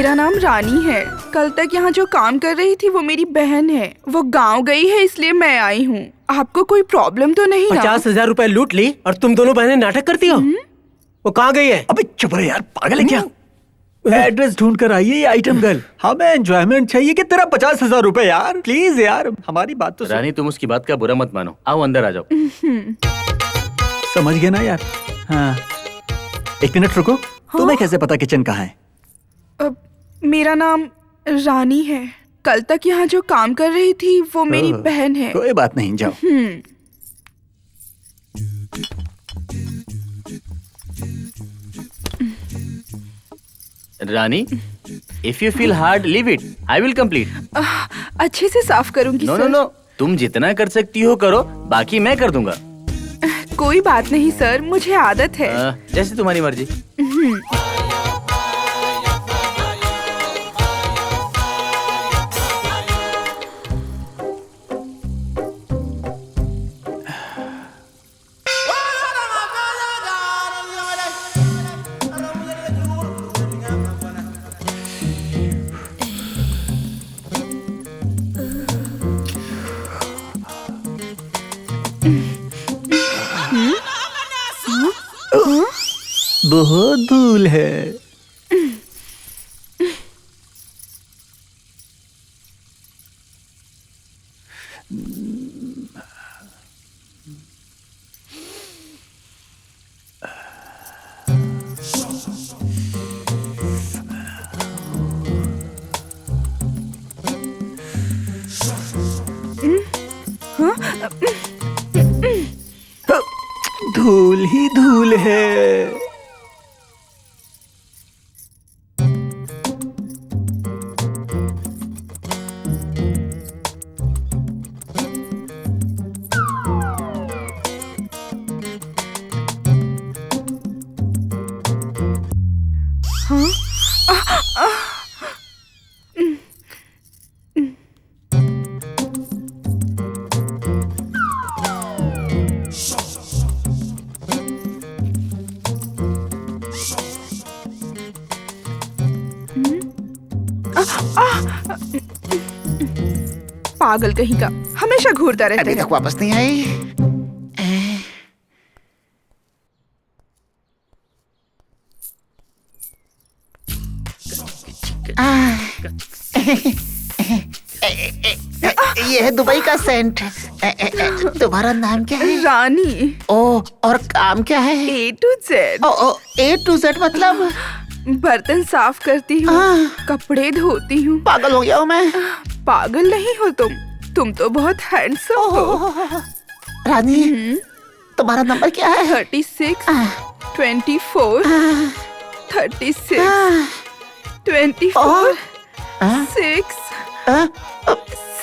मेरा नाम रानी है। कल तक यहाँ जो काम कर रही थी वो मेरी बहन है। वो गांव गई है इसलिए मैं आई हूँ। आपको कोई प्रॉब्लम तो नहीं ना? 50,000 रुपए लूट ली और तुम दोनों बहनें नाटक करती हो। वो कहाँ गई है? अबे चुप रहे यार, पागल है क्या? एड्रेस ढूंढ कर आई है ये आइटम गर्ल। हमें एंजॉयमेंट चाहिए कि तेरा 50,000 रुपए यार। प्लीज यार हमारी बात तो रानी, तुम उसकी बात का बुरा मत मानो। आओ अंदर आ जाओ। समझ गए ना यार? हाँ, एक मिनट रुको। तुम्हें कैसे पता किचन कहाँ है? मेरा नाम रानी है। कल तक यहाँ जो काम कर रही थी वो मेरी बहन है। कोई बात नहीं, जाओ। रानी, if you feel hard, leave it. I will complete. अच्छे से साफ करूंगी नो सर। नो नो, तुम जितना कर सकती हो करो, बाकी मैं कर दूंगा। कोई बात नहीं सर, मुझे आदत है। जैसे तुम्हारी मर्जी। बहुत धूल है। धूल ही धूल है। पागल कहीं का, हमेशा घूरता रहता है। अभी तक वापस नहीं आई। ये है दुबई का सेंट। तुम्हारा नाम क्या है? रानी। ओ, और काम क्या है? A to Z। O, A to Z मतलब? बर्तन साफ करती हूँ, कपड़े धोती हूँ। पागल हो गया हूँ मैं। पागल नहीं हो तुम तो बहुत हैंडसम हो। रानी, तुम्हारा नंबर क्या है? 36 24 36 24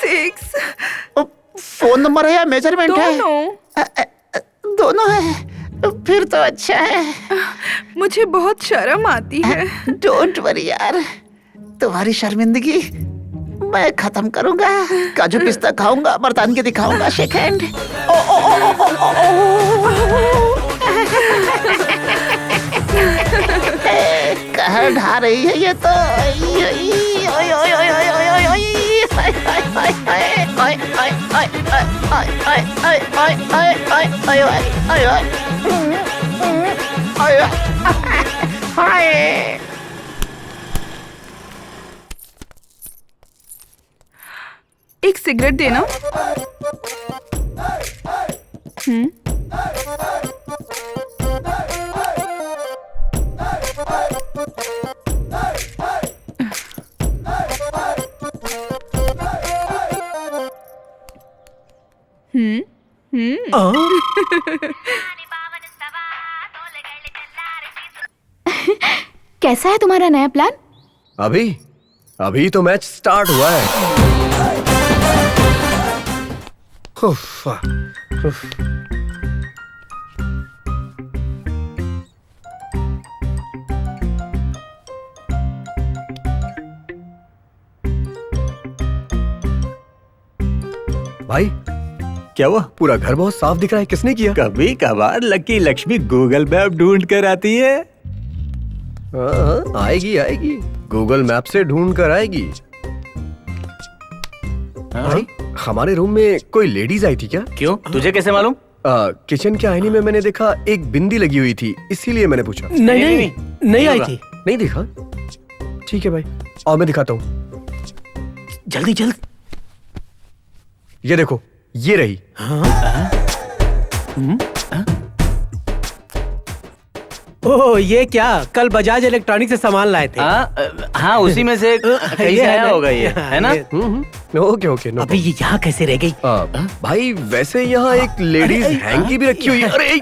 6 फोन नंबर है या मेजरमेंट है? दोनों है। फिर तो अच्छा है। मुझे बहुत शर्म आती है। डोंट वरी यार, तुम्हारी शर्मिंदगी मैं खत्म करूंगा। काजू पिस्ता खाऊंगा, बर्तन के दिखाऊंगा। Shake hand. कहाँ ढा रही है ये तो? एक सिगरेट देना। कैसा है तुम्हारा नया प्लान? अभी तो मैच स्टार्ट हुआ है। भाई क्या हुआ? पूरा घर बहुत साफ दिख रहा है, किसने किया? कभी कभार लकी लक्ष्मी गूगल मैप ढूंढ कर आती है। हाँ, आएगी आएगी, गूगल मैप से ढूंढ कर आएगी। भाई हमारे रूम में कोई लेडीज आई थी क्या? क्यों, तुझे कैसे मालूम? किचन के आईने में मैंने देखा एक बिंदी लगी हुई थी, इसीलिए मैंने पूछा। नहीं आई थी। नहीं देखा? ठीक है भाई, और मैं दिखाता हूँ। जल्दी जल्द। ये देखो, ये रही। ओह, ये क्या? कल बजाज इलेक्ट्रॉनिक से सामान लाए थे। हाँ, उसी में से कहीं से आया होगा ये, है ना? Okay okay. अभी ये यहाँ कैसे रह गई? भाई वैसे यहाँ एक लेडीज हैंकी भी रखी हुई है। अरे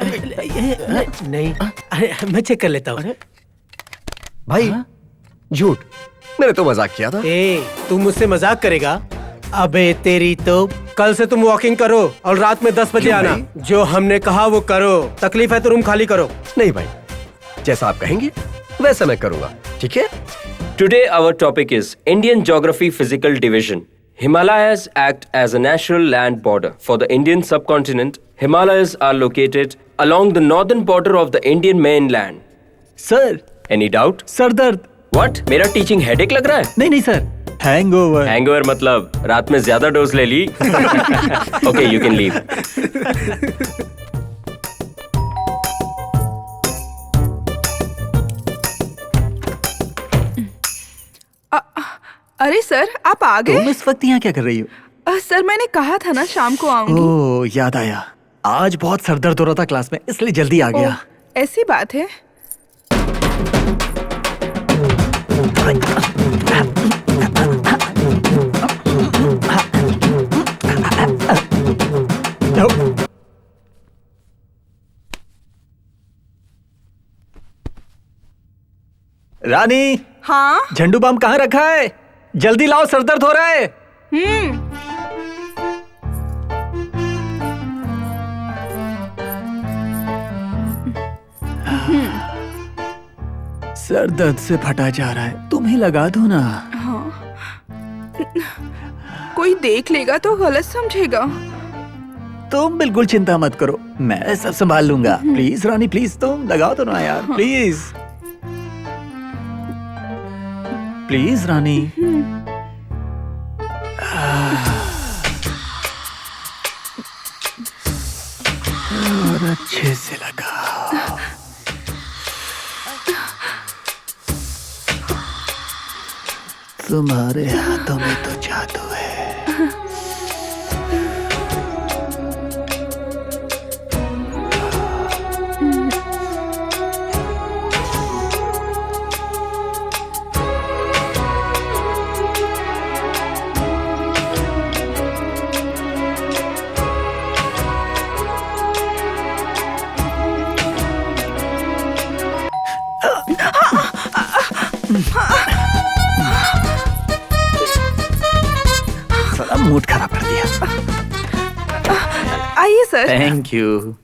नहीं, मैं चेक कर लेता हूँ। भाई झूठ, मैंने तो मजाक किया था। तू मुझसे मजाक करेगा? अबे तेरी तो। कल से तुम वॉकिंग करो और रात में 10 बजे आना। जो हमने कहा वो करो। तकलीफ है तो रूम खाली करो। नहीं भाई, जैसा आप कहेंगे वैसा मैं करूंगा, ठीक है? Today our topic is Indian Geography Physical Division. Himalayas act as a natural land border for the Indian subcontinent. Himalayas are located along the northern border of the Indian mainland. Sir, any doubt? Sir दर्द। What? मेरा teaching headache लग रहा है? नहीं sir, hangover. Hangover मतलब रात में ज्यादा डोज ले ली? Okay, you can leave. अरे सर, आप आ गए? तुम इस वक्त यहाँ क्या कर रही हो? सर मैंने कहा था ना शाम को आऊंगी। ओह, याद आया। आज बहुत सर दर्द हो रहा था क्लास में, इसलिए जल्दी आ गया। ऐसी बात है। रानी। हाँ? झंडू बम कहाँ रखा है? जल्दी लाओ, सर दर्द हो रहा है। सर दर्द से फटा जा रहा है, तुम ही लगा दो ना। हाँ। कोई देख लेगा तो गलत समझेगा। तुम बिल्कुल चिंता मत करो, मैं सब संभाल लूंगा। प्लीज रानी, प्लीज तुम लगा दो ना यार, प्लीज प्लीज रानी। और अच्छे से लगा। तुम्हारे हाथों में तो जादू है। मूड खराब कर दिया। आइए सर। Thank you.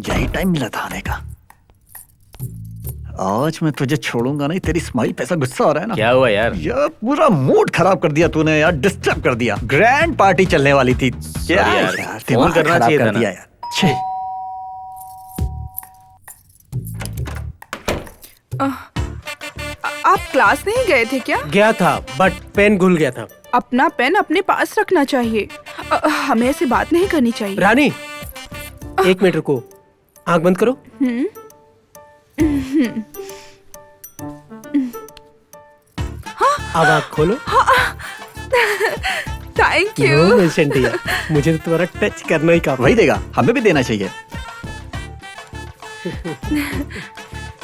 यही टाइम मिला था आने का। आज मैं तुझे छोड़ूंगा नहीं, तेरी स्माइल पे ऐसा गुस्सा हो रहा है ना। क्या हुआ यार? यार पूरा मूड खराब कर दिया तूने यार, डिस्टर्ब कर दिया। ग्रैंड पार्टी चलने वाली थी। क्या यार, दिमाग करना खराब चाहिए कर था ना। दिया यार। छे। आप क्लास नहीं गए थे क्या? गया था, बट पेन भूल गया था। अपना पेन अपने पास रखना चाहिए। हमें ऐसे बात नहीं करनी चाहिए। रानी, 1 मिनट रुको, आंख बंद करो। अब आंख खोलो। Thank you. No mention dear, मुझे तो तुम्हारा टच करना ही काफी। वही देगा, हमें भी देना चाहिए।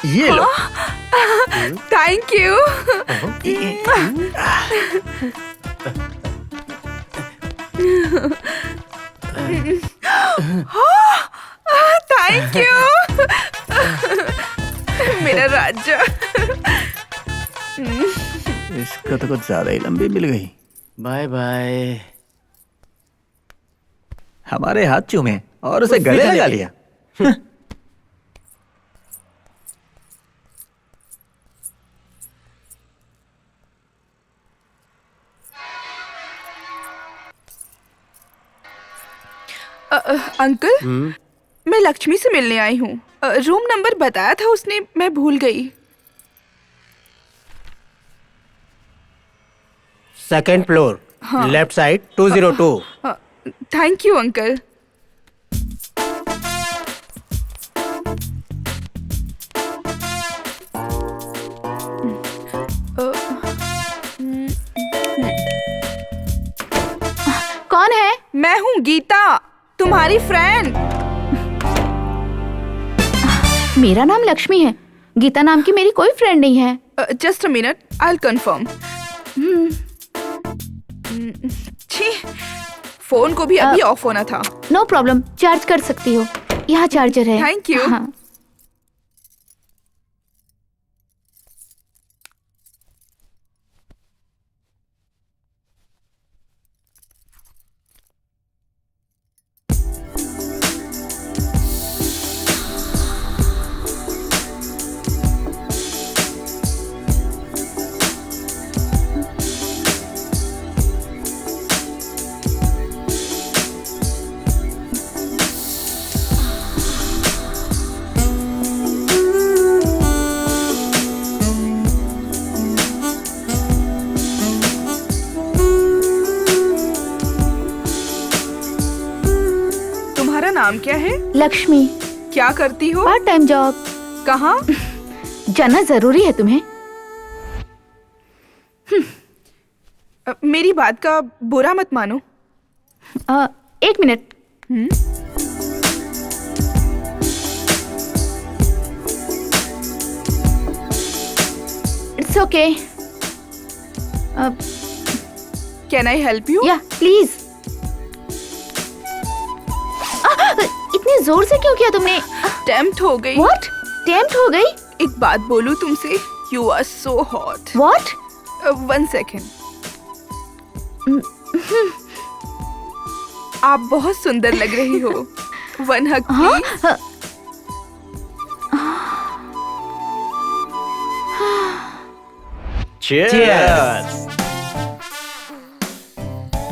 ये लो। Thank you. थैंक यू मेरा राजा। इसका तो कुछ ज्यादा ही लंबी मिल गई। Bye bye. हमारे हाथ चूमे और उसे गले लगा लिया। अंकल, मैं लक्ष्मी से मिलने आई हूँ। रूम नंबर बताया था उसने, मैं भूल गई। सेकंड फ्लोर, हाँ। Left side 202। Thank you uncle. कौन है? मैं हूँ गीता, तुम्हारी फ्रेंड। मेरा नाम लक्ष्मी है, गीता नाम की मेरी कोई फ्रेंड नहीं है। Just a minute, I will confirm. छी, फोन को भी अभी ऑफ होना था। नो प्रॉब्लम, चार्ज कर सकती हो, यहाँ चार्जर है। Thank you. हाँ। नाम क्या है? लक्ष्मी। क्या करती हो? Part time job. कहाँ? जानना जरूरी है तुम्हें? मेरी बात का बुरा मत मानो। एक minute. It's okay. Can I help you? या प्लीज। इतनी जोर से क्यों किया तुमने? टेम्प्ट हो गई। What? टेम्प्ट हो गई? एक बात बोलूं तुमसे? You are so hot. What? 1 second. आप बहुत सुंदर लग रही हो। 1 hug please. Cheers.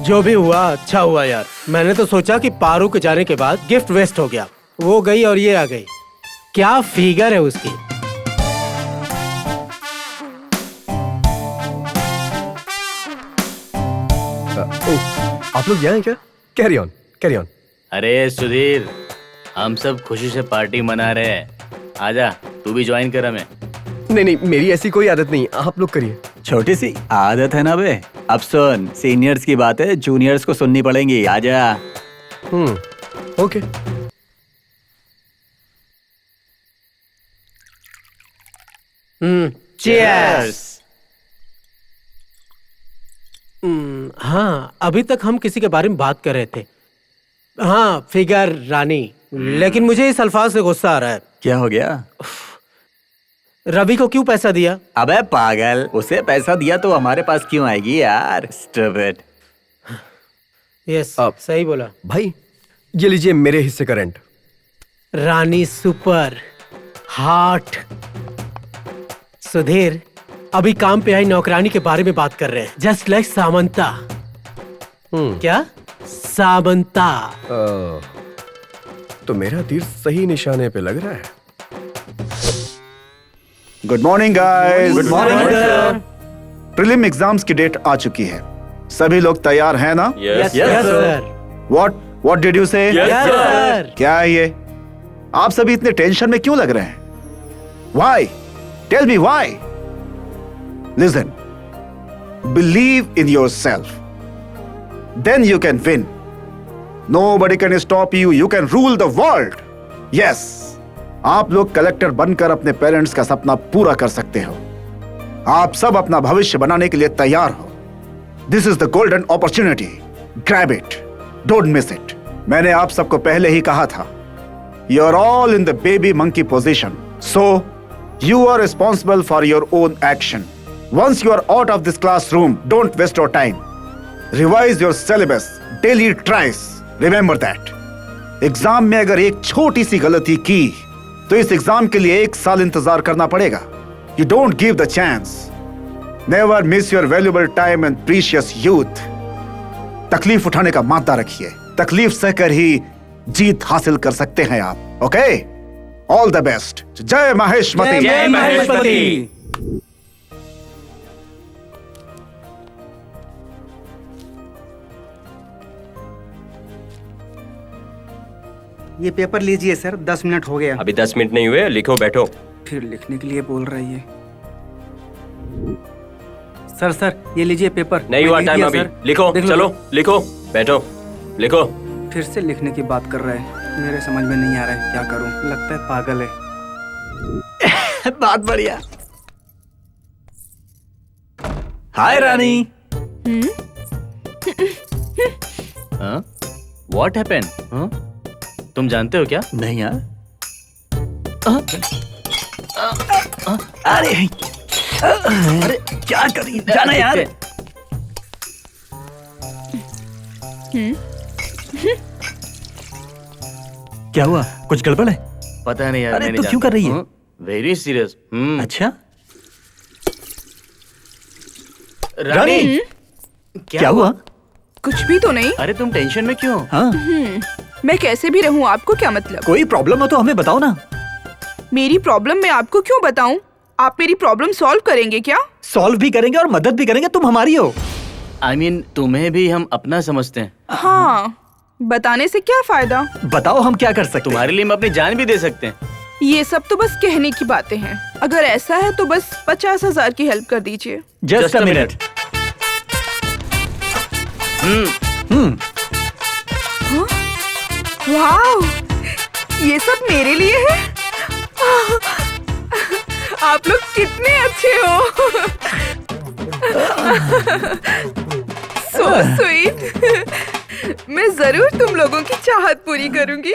जो भी हुआ अच्छा हुआ यार। मैंने तो सोचा कि पारू के जाने के बाद गिफ्ट वेस्ट हो गया। वो गई और ये आ गई। क्या फिगर है उसकी। आप लोग यहाँ हैं क्या? Carry on, carry on. अरे सुधीर, हम सब खुशी से पार्टी मना रहे हैं। आजा, तू भी ज्वाइन कर हमें। नहीं, मेरी ऐसी कोई आदत नहीं, आप लोग करिए। छोटी सी आदत है ना बे। अब सुन, सीनियर्स की बात है, जूनियर्स को सुननी पड़ेंगी। आजा। ओके। चीयर्स। हाँ, अभी तक हम किसी के बारे में बात कर रहे थे। हाँ, फिगर रानी। लेकिन मुझे इस अल्फाज से गुस्सा आ रहा है। क्या हो गया? रवि को क्यों पैसा दिया? अबे पागल, उसे पैसा दिया तो हमारे पास क्यों आएगी यार? स्टूपिड। यस, सही बोला भाई। ये लीजिए मेरे हिस्से का रेंट। रानी सुपर हॉट। सुधीर, अभी काम पे आई नौकरानी के बारे में बात कर रहे हैं। Just like Samantha. क्या? सामंता। तो मेरा तीर सही निशाने पे लग रहा है। Good morning guys. Good morning sir. Prelim exams की डेट आ चुकी है। सभी लोग तैयार हैं ना? Yes sir. What did you say? Yes, sir. क्या है ये? आप सभी इतने टेंशन में क्यों लग रहे हैं? Why? Tell me why? Listen. Believe in yourself. Then you can win. Nobody can stop you. You can rule the world. Yes. आप लोग कलेक्टर बनकर अपने पेरेंट्स का सपना पूरा कर सकते हो। आप सब अपना भविष्य बनाने के लिए तैयार हो। This is the golden opportunity. Grab it. Don't miss it. मैंने आप सबको पहले ही कहा था। You're all in the baby monkey position. So, you are responsible for your own action. Once you are out of this classroom, don't waste your time. Revise your syllabus. Daily tries. Remember that. Exam में अगर एक छोटी सी गलती की तो इस exam के लिए 1 साल इंतजार करना पड़ेगा। You don't give the chance. Never miss your valuable time and precious youth. तकलीफ उठाने का मादा रखिए। तकलीफ सहकर ही जीत हासिल कर सकते हैं आप। ओके? All the best. जय महेशमती। जय महेशमती। ये पेपर लीजिए सर, 10 मिनट हो गया। अभी 10 मिनट नहीं हुए, लिखो बैठो। फिर लिखने के लिए बोल रही है। सर ये लीजिए पेपर। नहीं हुआ टाइम अभी, लिखो चलो लिखो बैठो लिखो। फिर से लिखने की बात कर रहे हैं, मेरे समझ में नहीं आ रहा है क्या करूं, लगता है पागल है। बात बढ़िया। हाय रानी। What happened? तुम जानते हो क्या? नहीं यार। अरे अरे क्या करी, जाना यार। क्या हुआ, कुछ गड़बड़ है? पता नहीं यार। अरे तो क्यों कर रही है? Very serious. अच्छा रानी क्या हुआ? कुछ भी तो नहीं। अरे तुम टेंशन में क्यों? हाँ मैं कैसे भी रहूं, आपको क्या मतलब? कोई प्रॉब्लम हो तो हमें बताओ ना। मेरी प्रॉब्लम मैं आपको क्यों बताऊं? आप मेरी प्रॉब्लम सॉल्व करेंगे क्या? सॉल्व भी करेंगे और मदद भी करेंगे, तुम हमारी हो। I mean, तुम्हें भी हम अपना समझते हैं। हाँ, बताने से क्या फायदा? बताओ हम क्या कर सकते हैं? तुम्हारे लिए हम अपनी जान भी दे सकते हैं। ये सब तो बस कहने की बातें हैं। अगर ऐसा है तो बस 50,000 की हेल्प कर दीजिए। Just a minute. वाओ, ये सब मेरे लिए है। आप लोग कितने अच्छे हो। So sweet. मैं जरूर तुम लोगों की चाहत पूरी करूंगी।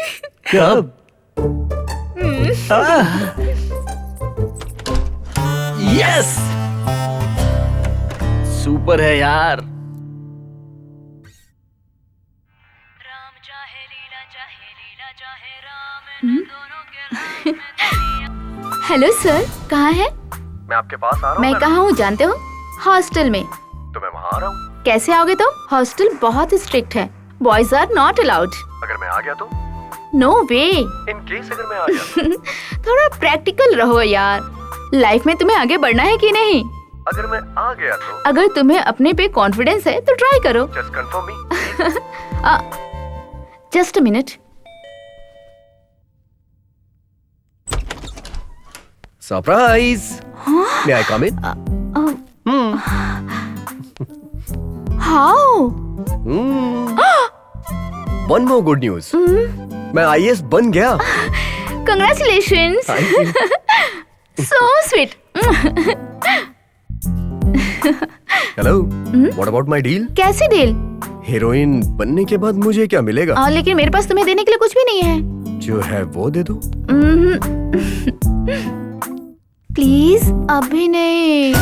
कब? यस, सुपर है यार। हेलो सर, कहाँ है? मैं आपके पास आ रहा हूँ। मैं कहाँ हूँ जानते हो? हॉस्टल में। तो मैं वहाँ आ रहा हूँ। कैसे आओगे तुम? हॉस्टल बहुत स्ट्रिक्ट है, बॉयज आर नॉट अलाउड। अगर मैं आ गया तो? No way. इन केस अगर मैं आ गया थोड़ा प्रैक्टिकल रहो यार, लाइफ में तुम्हें आगे बढ़ना है कि नहीं? अगर मैं आ गया तो? अगर तुम्हें अपने पे कॉन्फिडेंस है तो ट्राई करो। Just confirm me. Just a minute. Surprise. May I come in? How? One more good news. मैं IAS बन गया। Congratulations. So sweet. Hello, what about my deal? कैसी डील? हीरोइन बनने के बाद मुझे क्या मिलेगा? लेकिन मेरे पास तुम्हें देने के लिए कुछ भी नहीं है। जो है वो दे दो। प्लीज अभी नहीं।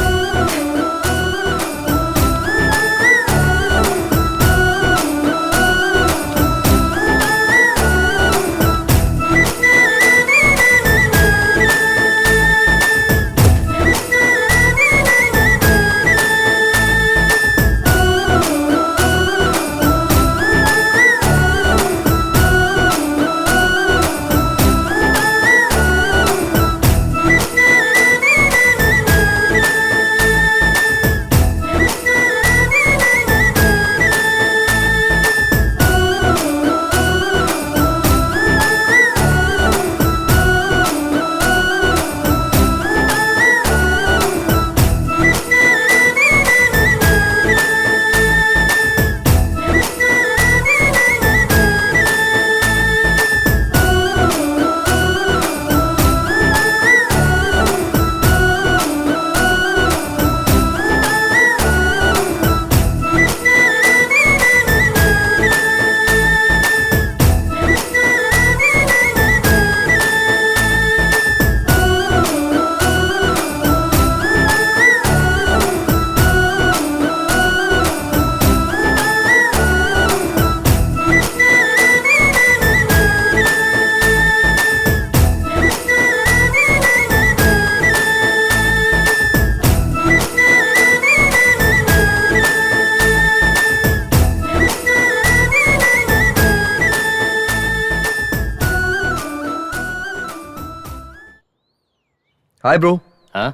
Hi bro. हाँ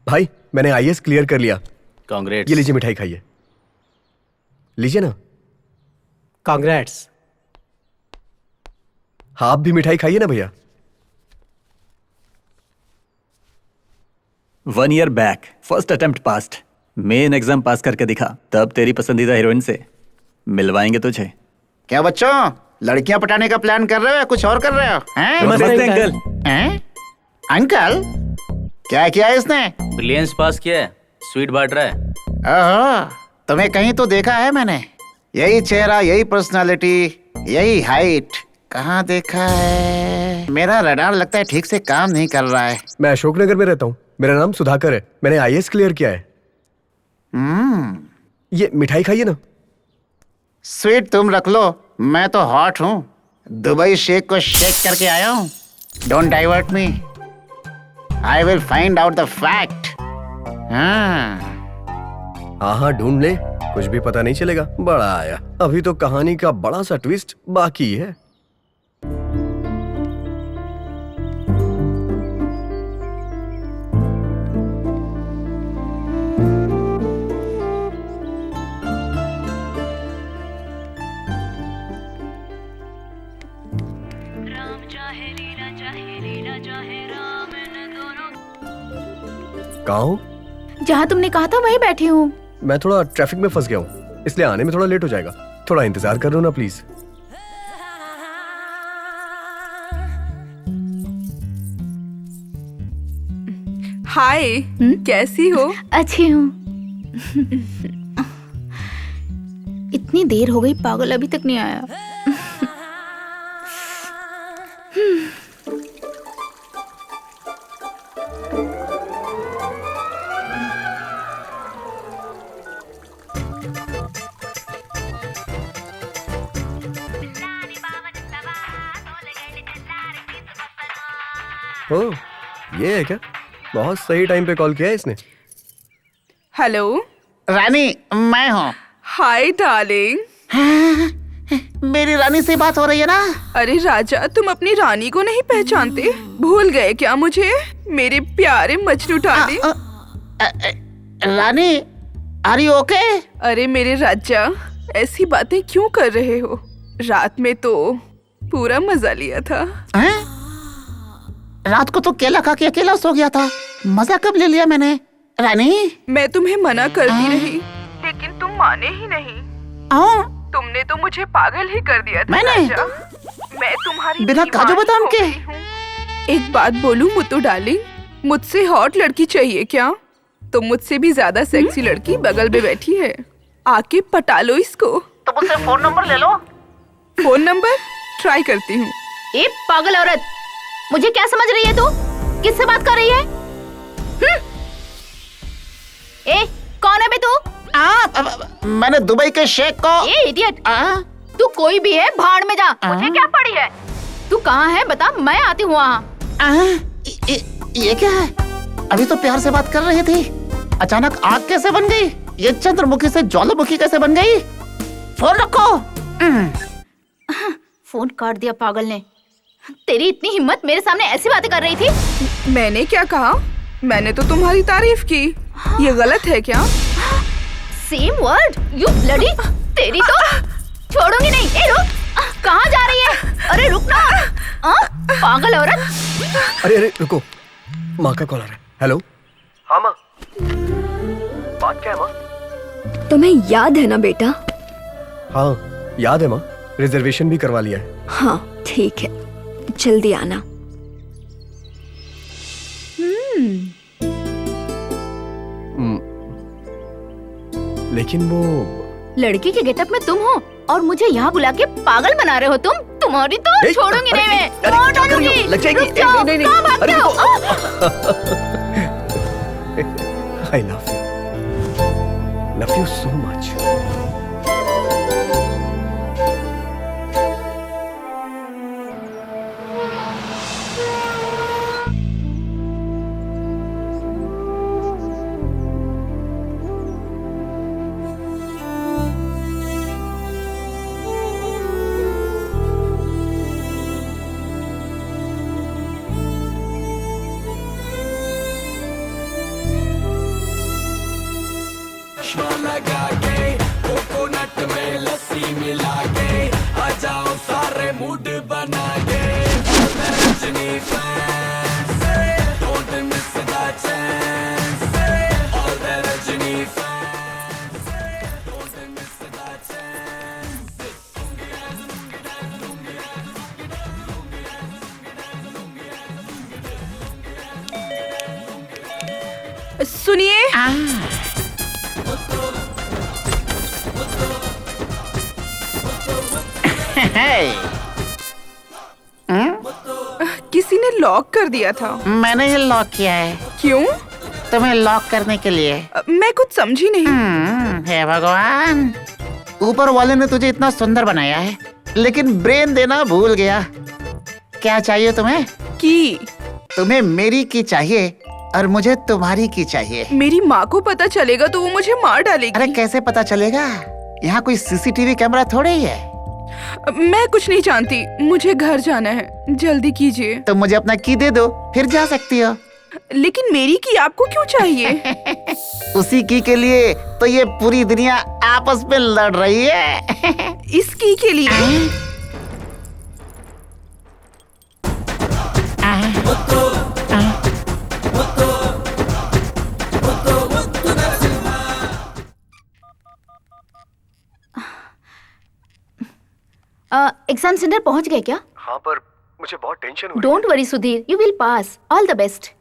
भाई मैंने आईएएस क्लियर कर लिया। कांग्रेट्स। ये लीजिए मिठाई खाइए। लीजिए ना। कांग्रेट्स। हाँ आप भी मिठाई खाइए ना भैया। 1 year back first attempt past. Main exam पास करके दिखा, तब तेरी पसंदीदा हीरोइन से मिलवाएंगे तुझे। क्या बच्चों, लड़कियां पटाने का प्लान कर रहे हो या कुछ और कर रहे हो? हैं? नमस्ते अंकल। हैं? अंकल क्या किया है इसने? ब्रिलियंस पास किया है, स्वीट बांट रहा है। ओह, तुम्हें कहीं तो देखा है मैंने। यही चेहरा, यही पर्सनालिटी, यही हाइट, कहाँ देखा है? मेरा रडार लगता है ठीक से काम नहीं कर रहा है। मैं अशोकनगर में रहता हूँ। मेरा नाम सुधाकर है। मैंने आईएएस क्लियर किया है। ये मिठाई खाइए ना। स्वीट तुम रख लो, मैं तो हॉट हूँ। दुबई शेक को शेक करके आया हूँ। Don't divert me, I will find out the fact. हाँ ढूंढ ले, कुछ भी पता नहीं चलेगा। बड़ा आया, अभी तो कहानी का बड़ा सा ट्विस्ट बाकी है। कहाँ हो? जहाँ तुमने कहा था वहीं बैठी हूँ। मैं थोड़ा ट्रैफिक में फंस गया हूँ, इसलिए आने में थोड़ा लेट हो जाएगा। थोड़ा इंतजार कर लो ना प्लीज। हाय, कैसी हो? अच्छी हूँ। इतनी देर हो गई, पागल अभी तक नहीं आया। ओ, ये है क्या? बहुत सही टाइम पे कॉल किया है इसने। हेलो रानी, मैं हूँ। Hi darling. मेरी रानी से बात हो रही है ना? अरे राजा, तुम अपनी रानी को नहीं पहचानते? भूल गए क्या मुझे, मेरे प्यारे मजनू डार्लिंग? रानी, आर यू ओके? अरे मेरे राजा, ऐसी बातें क्यों कर रहे हो? रात में तो पूरा मजा लिया था। रात को तो केला खा के अकेला सो गया था, मजा कब ले लिया मैंने? रानी, मैं तुम्हें मना करती रही, लेकिन तुम माने ही नहीं। तुमने तो मुझे पागल ही कर दिया था। मैंने? राजा, मैं तुम्हारी बिना काजू बादाम के? एक बात बोलूं मुत्तू डार्लिंग, मुझसे हॉट लड़की चाहिए क्या? तो मुझसे भी ज्यादा सेक्सी लड़की बगल में बैठी है, आके पटा लो इसको। तो मुझसे फोन नंबर ले लो। फोन नंबर ट्राई करती हूँ। ए पागल औरत, मुझे क्या समझ रही है तू? किससे बात कर रही है? ए, कौन है बे तू? मैंने दुबई के शेख को। ए इडियट, तू कोई भी है, भाड़ में जा। मुझे क्या पड़ी है? तू कहाँ है बता, मैं आती हूँ वहाँ। ये क्या है? अभी तो प्यार से बात कर रही थी, अचानक आग कैसे बन गई? ये चंद्रमुखी से ज्वालामुखी कैसे बन गई? फोन रखो। फोन काट दिया पागल ने। तेरी इतनी हिम्मत, मेरे सामने ऐसी बातें कर रही थी? मैंने क्या कहा? मैंने तो तुम्हारी तारीफ की। ये गलत है क्या? Same word, you bloody. तेरी तो छोड़ूंगी नहीं। ए रुक, कहाँ जा रही है? अरे रुक ना, पागल औरत। अरे अरे रुको, माँ का कॉल आ रहा है। हेलो। हाँ माँ, बात क्या है माँ? तुम्हें याद है ना बेटा? हाँ याद है माँ, रिजर्वेशन भी करवा लिया है। हाँ ठीक है, जल्दी आना। लेकिन वो लड़की के गेटअप में तुम हो और मुझे यहाँ बुला के पागल बना रहे हो तुम। तुम्हारी तो छोड़ूंगी नहीं मैं। कौन छोड़ूंगी? लग जाएगी। रुक जाओ, नहीं, कहाँ भागते हो? I love you so much. लगा के कोकोनट में लस्सी मिला के आ जाओ सारे मूड बना के Rajni fans don't miss the chance all the Rajni fans don't miss the chance सुनिए। किसी ने लॉक कर दिया था। मैंने ये लॉक किया है। क्यों? तुम्हें लॉक करने के लिए। मैं कुछ समझी नहीं। हे भगवान, ऊपर वाले ने तुझे इतना सुंदर बनाया है, लेकिन ब्रेन देना भूल गया। क्या चाहिए तुम्हें? की। तुम्हें मेरी की चाहिए और मुझे तुम्हारी की चाहिए। मेरी माँ को पता चलेगा तो वो मुझे मार डालेगी। अरे कैसे पता चलेगा? यहाँ कोई सीसीटीवी कैमरा थोड़े ही है। मैं कुछ नहीं जानती, मुझे घर जाना है, जल्दी कीजिए। तो मुझे अपना की दे दो, फिर जा सकती हो। लेकिन मेरी की आपको क्यों चाहिए? उसी की के लिए तो ये पूरी दुनिया आपस में लड़ रही है। इस की के लिए? एग्जाम सेंटर पहुंच गए क्या? हाँ, पर मुझे बहुत टेंशन हो रही है। Don't worry Sudhir, you will pass. All the best.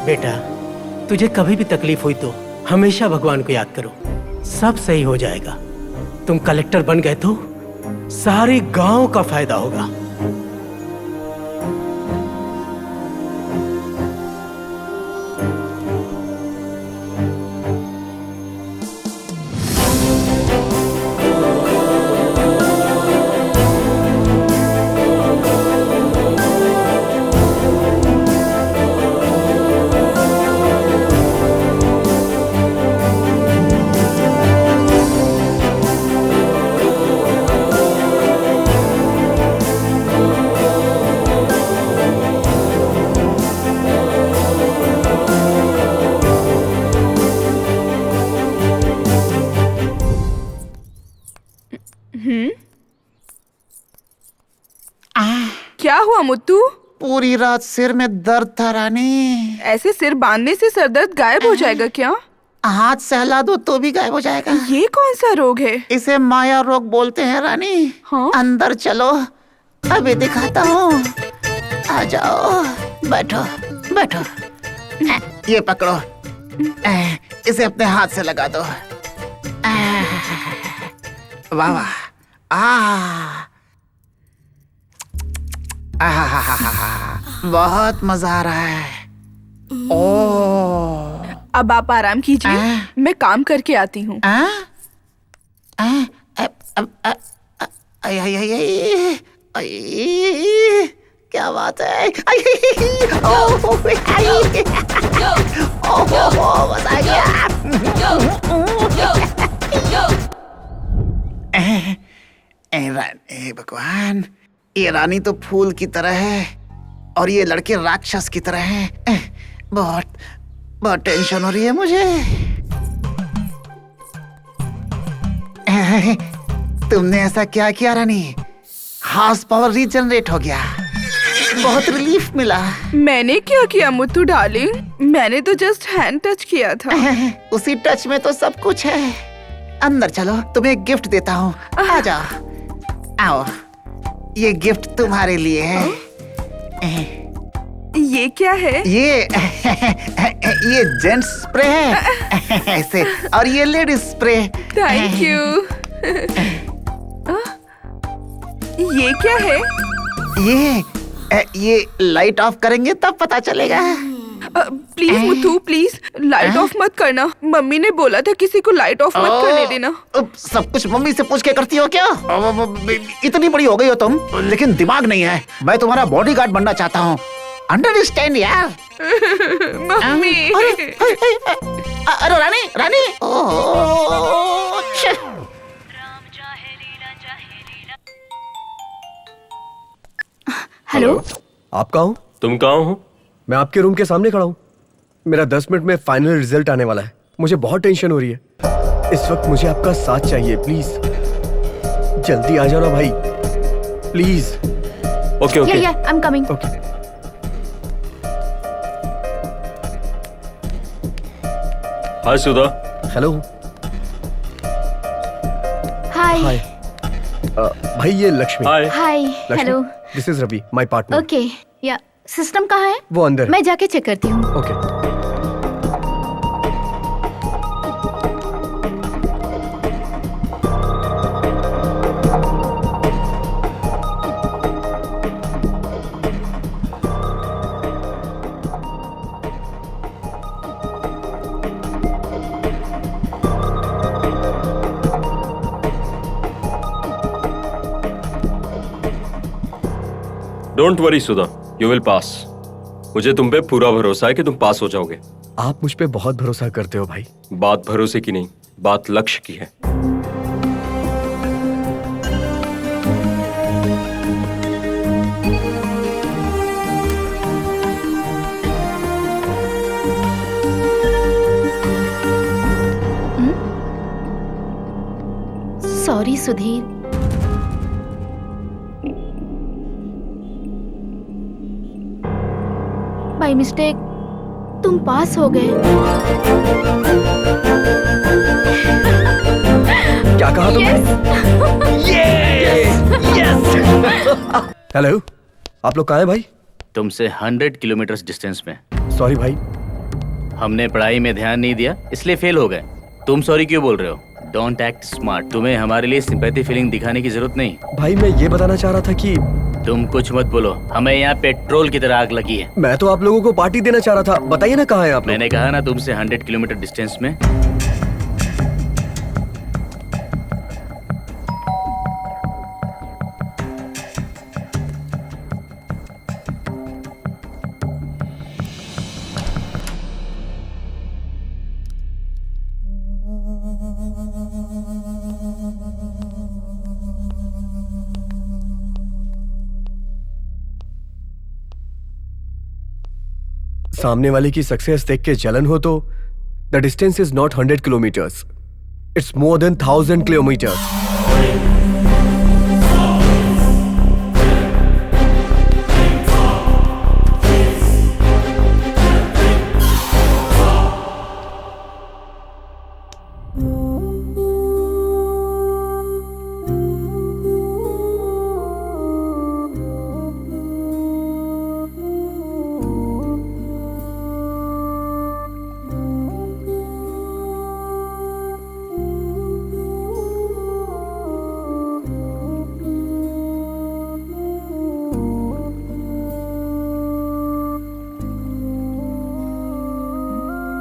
बेटा, तुझे कभी भी तकलीफ हुई तो हमेशा भगवान को याद करो, सब सही हो जाएगा। तुम कलेक्टर बन गए तो सारे गांव का फायदा होगा। क्या हुआ मुत्तू? पूरी रात सिर में दर्द था रानी। ऐसे सिर बांधने से सर दर्द गायब हो जाएगा क्या? हाथ सहला दो तो भी गायब हो जाएगा। ये कौन सा रोग है? इसे माया रोग बोलते हैं रानी। हाँ? अंदर चलो, अभी दिखाता हूँ। आ जाओ, बैठो बैठो। ये पकड़ो, इसे अपने हाथ से लगा दो। वाह वाह, बहुत मजा आ रहा है। ओ, अब आप आराम कीजिए, मैं काम करके आती हूँ। क्या बात है? मजा आ गया। भगवान, ये रानी तो फूल की तरह है और ये लड़के राक्षस की तरह हैं। बहुत बहुत टेंशन हो रही है मुझे। तुमने ऐसा क्या किया रानी? हाउस पावर रीजनरेट हो गया, बहुत रिलीफ मिला। मैंने क्या किया मुत्तू डार्लिंग? मैंने तो जस्ट हैंड टच किया था। उसी टच में तो सब कुछ है। अंदर चलो, तुम्हें एक गिफ्ट देता हूँ। आ जाओ, आओ, ये गिफ्ट तुम्हारे लिए है। ये क्या है? ये जेंट्स स्प्रे है ऐसे, और ये लेडीज स्प्रे। Thank you. ये क्या है? ये लाइट ऑफ करेंगे तब पता चलेगा। Please Muthu please light of मत करना। मम्मी ने बोला था किसी को लाइट ऑफ मत करने देना। सब कुछ मम्मी से पूछ के करती हो क्या? इतनी बड़ी हो गई हो तुम, लेकिन दिमाग नहीं है। मैं तुम्हारा बॉडीगार्ड बनना चाहता हूँ, अंडरस्टैंड यार? मम्मी। अरे रानी रानी, हेलो, आप कहाँ हो? तुम कहाँ हो? मैं आपके रूम के सामने खड़ा हूँ। मेरा 10 मिनट में फाइनल रिजल्ट आने वाला है। मुझे बहुत टेंशन हो रही है। इस वक्त मुझे आपका साथ चाहिए, प्लीज जल्दी आ जाओ ना भाई, please. Okay okay, I am coming. Okay. Hi Sudha. Hello. Hi. Hi. भाई ये Lakshmi. Hi. Hi. Hello. This is Ravi, my partner. Okay, या सिस्टम कहाँ है? वो अंदर है। मैं जाके चेक करती हूँ। Okay. Don't worry Sudha, you will pass. मुझे तुम पे पूरा भरोसा है कि तुम पास हो जाओगे। आप मुझ पे बहुत भरोसा करते हो भाई। बात भरोसे की नहीं, बात लक्ष्य की है। सॉरी सुधीर, बाय मिस्टेक तुम पास हो गए। क्या कहा तुमने? हेलो, आप लोग कहाँ हैं भाई? तुमसे 100 किलोमीटर डिस्टेंस में। सॉरी भाई। हमने पढ़ाई में ध्यान नहीं दिया इसलिए फेल हो गए। तुम सॉरी क्यों बोल रहे हो? Don't act smart. तुम्हें हमारे लिए सिंपैथी फीलिंग दिखाने की जरूरत नहीं। भाई मैं ये बताना चाह रहा था कि तुम कुछ मत बोलो, हमें यहाँ पेट्रोल की तरह आग लगी है। मैं तो आप लोगों को पार्टी देना चाह रहा था। बताइए ना कहाँ है आप लोग? मैंने कहा ना तुमसे 100 किलोमीटर डिस्टेंस में। सामने वाले की सक्सेस देख के जलन हो तो the distance is not 100 kilometres, it's more than 1000 kilometres.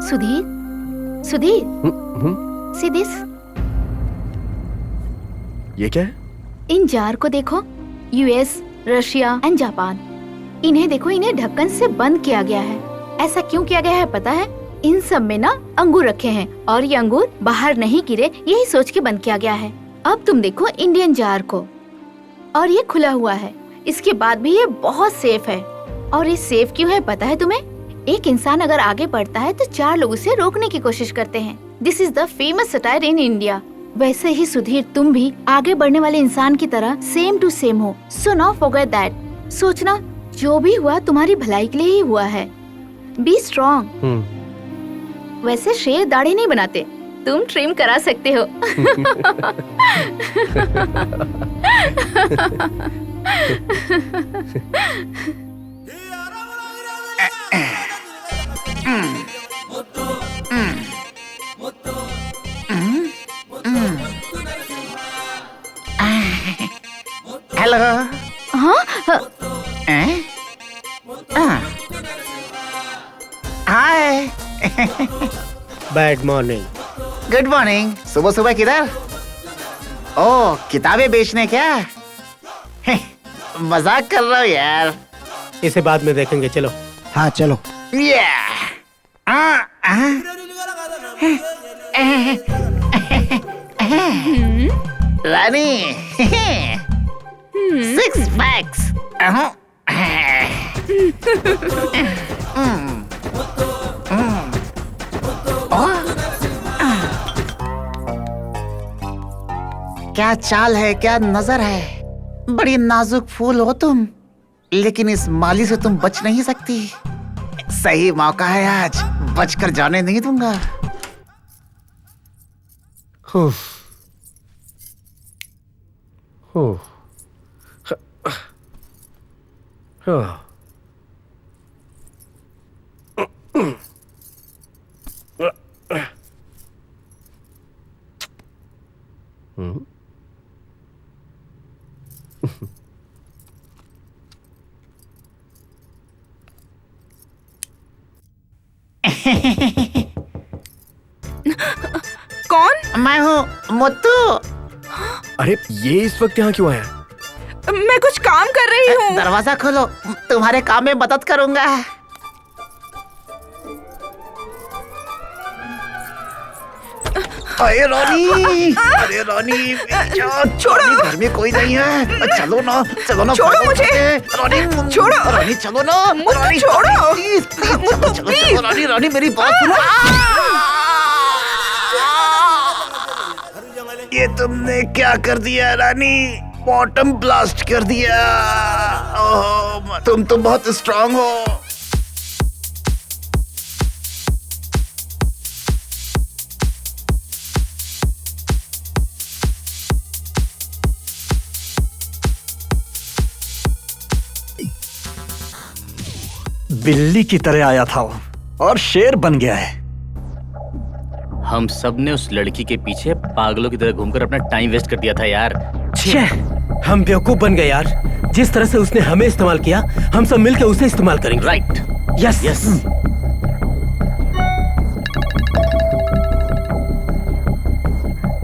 Sudhir, Sudhir, see this? ये क्या है? इन जार को देखो, यूएस, रशिया एंड जापान। इन्हें देखो, इन्हें ढक्कन से बंद किया गया है। ऐसा क्यों किया गया है पता है? इन सब में ना अंगूर रखे हैं और ये अंगूर बाहर नहीं गिरे, यही सोच के बंद किया गया है। अब तुम देखो इंडियन जार को, और ये खुला हुआ है। इसके बाद भी ये बहुत सेफ है। और ये सेफ क्यों है पता है तुम्हें? एक इंसान अगर आगे बढ़ता है तो 4 लोग उसे रोकने की कोशिश करते हैं। This is the famous satire in India. वैसे ही सुधीर, तुम भी आगे बढ़ने वाले इंसान की तरह सेम टू सेम हो। So not forget that. सोचना जो भी हुआ तुम्हारी भलाई के लिए ही हुआ है। Be strong. वैसे शेर दाढ़ी नहीं बनाते, तुम ट्रिम करा सकते हो। हेलो। हाँ? Bad morning. Good morning. सुबह सुबह किधर? ओह, किताबें बेचने क्या? मजाक कर रहा हूँ यार। इसे बाद में देखेंगे, चलो। हाँ चलो। रानी, 6 पैक्स। क्या चाल है, क्या नजर है। बड़ी नाजुक फूल हो तुम, लेकिन इस माली से तुम बच नहीं सकती। सही मौका है आज, बचकर जाने नहीं दूंगा। कौन? मैं हूँ मुत्तू। अरे ये इस वक्त यहाँ क्यों आया? मैं कुछ काम कर रही हूँ। दरवाजा खोलो, तुम्हारे काम में मदद करूंगा। अरे रोनी, अरे रोनी, छोड़ो। घर में कोई नहीं है। चलो ना, चलो ना। छोड़ो मुझे। रोनी, छोड़ो। रोनी चलो ना। मुझे छोड़ो। प्लीज, चलो, चलो, रोनी, रोनी मेरी बात सुनो। ये तुमने क्या कर दिया रानी? बॉटम ब्लास्ट कर दिया। ओह, तुम तो बहुत स्ट्रांग हो। बिल्ली की तरह आया था वो और शेर बन गया है। हम सब ने उस लड़की के पीछे पागलों की तरह घूमकर अपना टाइम वेस्ट कर दिया था यार। हम बेवकूफ बन गए यार। जिस तरह से उसने हमें इस्तेमाल किया, हम सब मिलकर उसे इस्तेमाल करेंगे। राइट। Yes yes.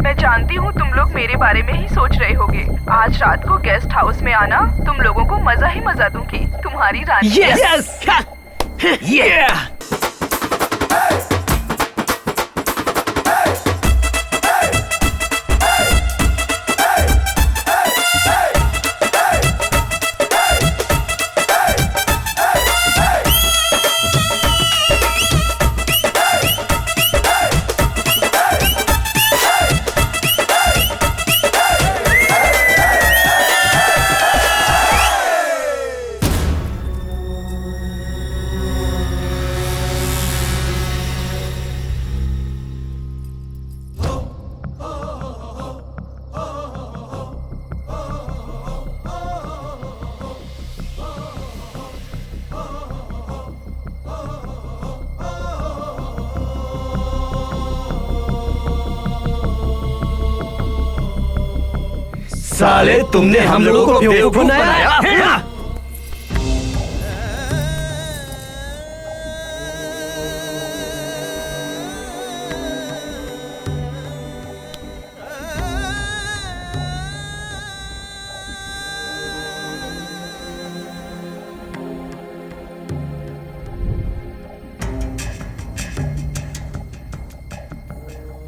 मैं जानती हूँ तुम लोग मेरे बारे में ही सोच रहे होगे। आज रात को गेस्ट हाउस में आना, तुम लोगों को मजा ही मजा दूंगी। तुम्हारी रानी। यस। साले तुमने हम लोगों को बेवकूफ बनाया।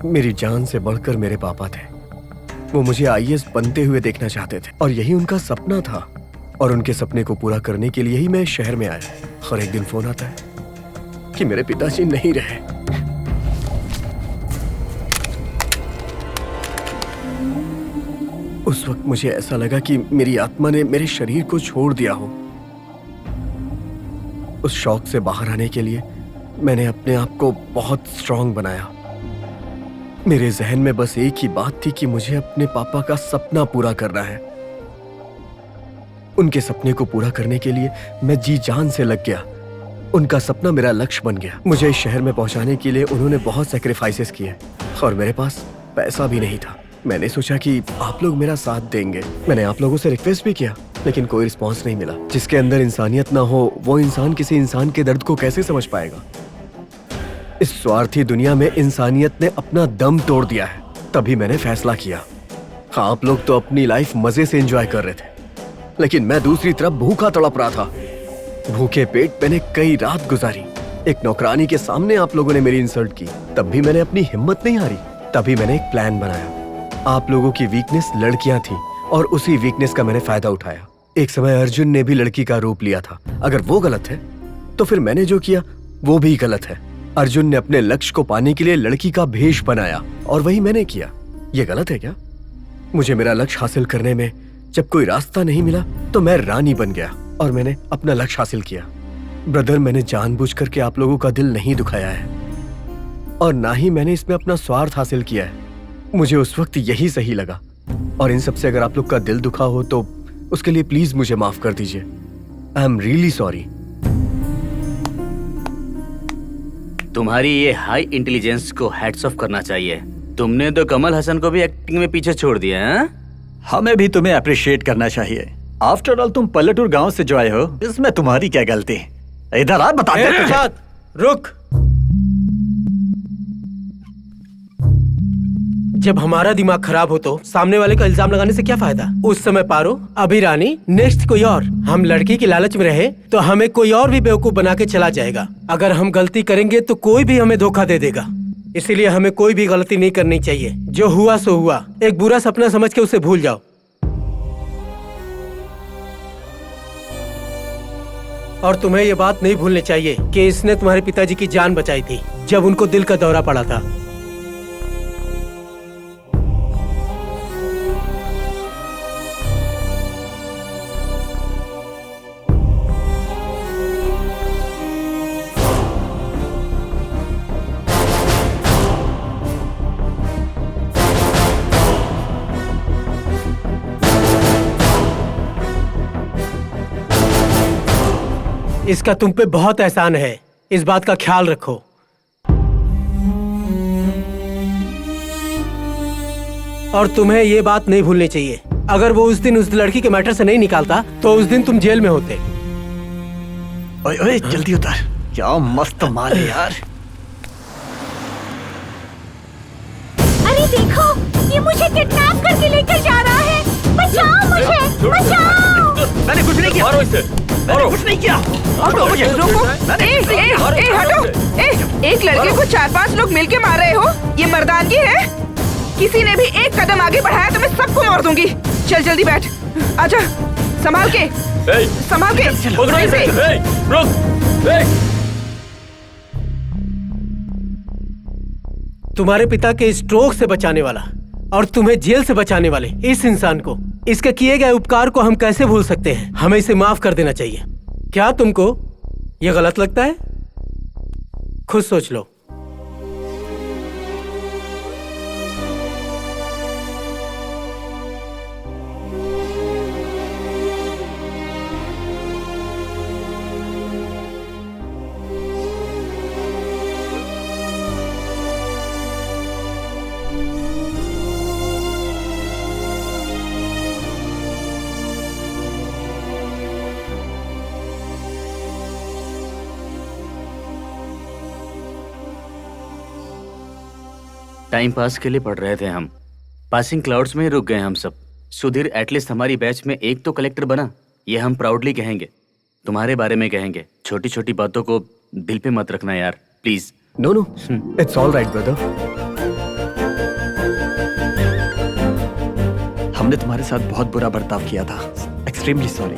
मेरी जान से बढ़कर मेरे पापा थे। वो मुझे आईएएस बनते हुए देखना चाहते थे और यही उनका सपना था। और उनके सपने को पूरा करने के लिए ही मैं शहर में आया। और एक दिन फोन आता है कि मेरे पिताजी नहीं रहे। उस वक्त मुझे ऐसा लगा कि मेरी आत्मा ने मेरे शरीर को छोड़ दिया हो। उस शौक से बाहर आने के लिए मैंने अपने आप को बहुत स्ट्रांग बनाया। मेरे जहन में बस एक ही बात थी कि मुझे अपने पापा का सपना पूरा करना है। उनके सपने को पूरा करने के लिए मैं जी जान से लग गया। उनका सपना मेरा लक्ष्य बन गया। मुझे इस शहर में पहुंचाने के लिए उन्होंने बहुत सैक्रिफाइसेस किए और मेरे पास पैसा भी नहीं था। मैंने सोचा कि आप लोग मेरा साथ देंगे। मैंने आप लोगों से रिक्वेस्ट भी किया, लेकिन कोई रिस्पॉन्स नहीं मिला। जिसके अंदर इंसानियत ना हो, वो इंसान किसी इंसान के दर्द को कैसे समझ पाएगा? इस स्वार्थी दुनिया में इंसानियत ने अपना दम तोड़ दिया है। तभी मैंने फैसला किया। आप लोग तो अपनी लाइफ मजे से एंजॉय कर रहे थे, लेकिन मैं दूसरी तरफ भूखा तड़प रहा था। भूखे पेट मैंने कई रात गुजारी। एक नौकरानी के सामने आप लोगों ने मेरी इंसल्ट की, तब भी मैंने अपनी हिम्मत नहीं हारी। तभी मैंने एक प्लान बनाया। आप लोगों की वीकनेस लड़कियां थी और उसी वीकनेस का मैंने फायदा उठाया। एक समय अर्जुन ने भी लड़की का रूप लिया था। अगर वो गलत है तो फिर मैंने जो किया वो भी गलत है। अर्जुन ने अपने लक्ष्य को पाने के लिए लड़की का भेष बनाया और वही मैंने किया। ये गलत है क्या? मुझे मेरा लक्ष्य हासिल करने में जब कोई रास्ता नहीं मिला तो मैं रानी बन गया और मैंने अपना लक्ष्य हासिल किया। ब्रदर, मैंने जानबूझ करके आप लोगों का दिल नहीं दुखाया है और ना ही मैंने इसमें अपना स्वार्थ हासिल किया है। मुझे उस वक्त यही सही लगा और इन सबसे अगर आप लोग का दिल दुखा हो तो उसके लिए प्लीज मुझे माफ कर दीजिए। I am really sorry. तुम्हारी ये हाई इंटेलिजेंस को हैट्स ऑफ करना चाहिए। तुमने तो कमल हसन को भी एक्टिंग में पीछे छोड़ दिया है। हमें भी तुम्हें अप्रिशिएट करना चाहिए। आफ्टर ऑल तुम पल्लटूर गांव से जो आए हो, इसमें तुम्हारी क्या गलती? इधर आ, बता दे तुझे। रुक। जब हमारा दिमाग खराब हो तो सामने वाले का इल्जाम लगाने से क्या फायदा? उस समय पारो, अभी रानी, नेक्स्ट कोई और। हम लड़की की लालच में रहे तो हमें कोई और भी बेवकूफ बना के चला जाएगा। अगर हम गलती करेंगे तो कोई भी हमें धोखा दे देगा। इसीलिए हमें कोई भी गलती नहीं करनी चाहिए। जो हुआ सो हुआ। एक बुरा सपना समझ के उसे भूल जाओ। और तुम्हें ये बात नहीं भूलनी चाहिए कि इसने तुम्हारे पिताजी की जान बचाई थी जब उनको दिल का दौरा पड़ा था। इसका तुम पे बहुत एहसान है, इस बात का ख्याल रखो। और तुम्हें ये बात नहीं भूलनी चाहिए, अगर वो उस दिन उस लड़की के मैटर से नहीं निकालता तो उस दिन तुम जेल में होते। ओए ओए, जल्दी उतर। क्या मस्त माल है यार। अरे देखो, ये मुझे किडनैप करके लेकर जा रहा है। बचाओ मुझे, बचाओ। मैंने कुछ नहीं किया। मारो इसे। मैंने कुछ नहीं किया। हटो मुझे, रोको। हटो। एक लड़के को 4-5 लोग मिलके मार रहे हो, ये मर्दानगी है? किसी ने भी एक कदम आगे बढ़ाया तो मैं सबको मार दूंगी। चल जल्दी बैठ, आजा। संभाल के, संभाल के। तुम्हारे पिता के स्ट्रोक से बचाने वाला और तुम्हें जेल से बचाने वाले इस इंसान को, इसके किए गए उपकार को हम कैसे भूल सकते हैं? हमें इसे माफ कर देना चाहिए। क्या तुमको ये गलत लगता है? खुद सोच लो। टाइम पास के लिए पढ़ रहे थे हम, पासिंग क्लाउड्स में ही रुक गए हम सब। सुधीर एटलीस्ट हमारी बैच में एक तो कलेक्टर बना, ये हम प्राउडली कहेंगे। तुम्हारे बारे में कहेंगे। छोटी छोटी बातों को दिल पे मत रखना यार, please. No no, it's all right brother. हमने तुम्हारे साथ बहुत बुरा बर्ताव किया था। Extremely sorry.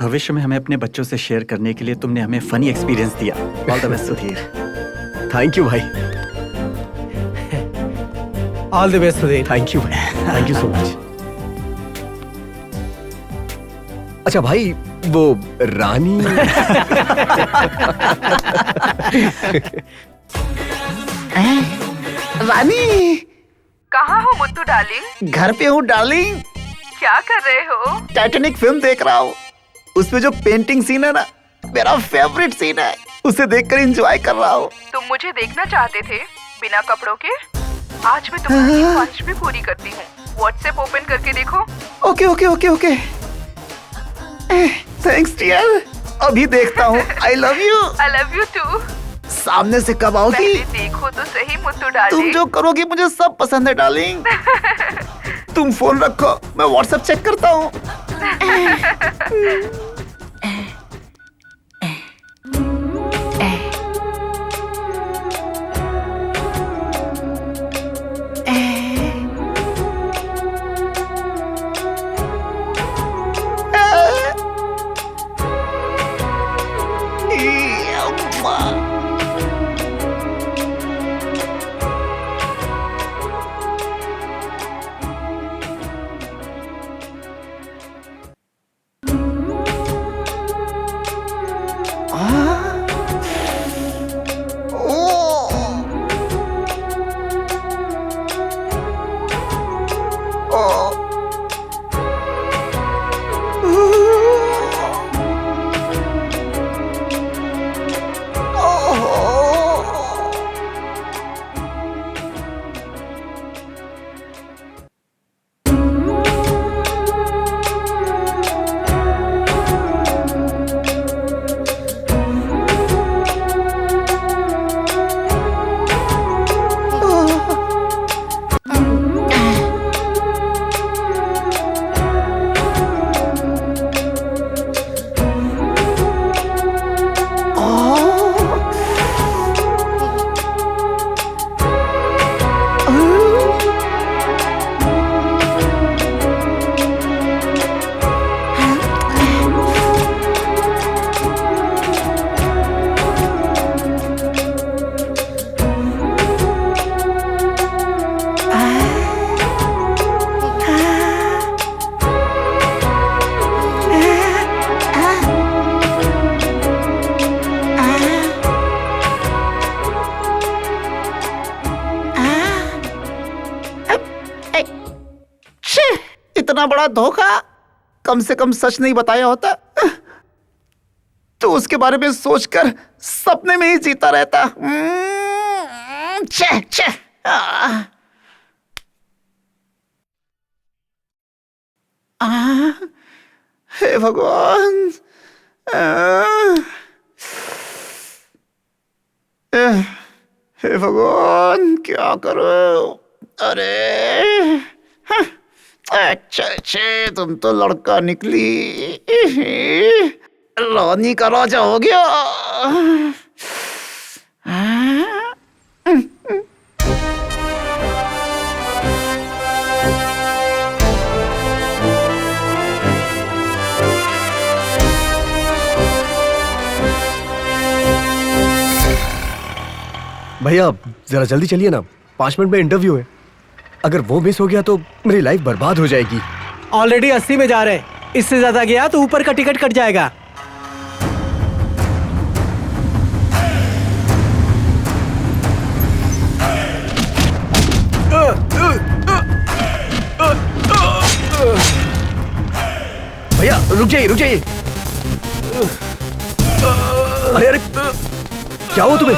भविष्य में हमें अपने बच्चों से शेयर करने के लिए तुमने हमें फनी एक्सपीरियंस दिया। All the best Sudheer. Thank you भाई। All the best Sudheer. Thank you भाई, थैंक यू सो मच। अच्छा भाई, वो रानी रानी, कहाँ हो मुत्तू डार्लिंग? घर पे हूँ डार्लिंग। क्या कर रहे हो? टाइटैनिक फिल्म देख रहा हूँ। उसमें जो पेंटिंग सीन है ना, मेरा फेवरेट सीन है। उसे देखकर एंजॉय कर रहा हूँ। तुम मुझे देखना चाहते थे बिना कपड़ों के? आज मैं तुम्हारी ख्वाहिश भी पूरी करती हूँ। व्हाट्सएप ओपन करके देखो। Okay okay okay okay. Thanks dear. अभी देखता हूँ। I love you. I love you too. सामने से कब आओगी? देखो तो सही मुद्दू डार्लिंग। तुम जो करोगी मुझे सब पसंद है डार्लिंग। तुम फोन रखो, मैं व्हाट्सएप चेक करता हूँ। इतना बड़ा धोखा, कम से कम सच नहीं बताया होता तो उसके बारे में सोचकर सपने में ही जीता रहता। छे, छे, हे भगवान, हे भगवान, क्या करो? अरे अच्छा अच्छे, तुम तो लड़का निकली, रानी का राजा हो गया। भैया जरा जल्दी चलिए ना, 5 मिनट में इंटरव्यू है। अगर वो मिस हो गया तो मेरी लाइफ बर्बाद हो जाएगी। ऑलरेडी 80 में जा रहे हैं, इससे ज्यादा गया तो ऊपर का टिकट कट जाएगा। भैया रुक जाइए, रुक जाइए। अरे अरे क्या हुआ तुम्हें?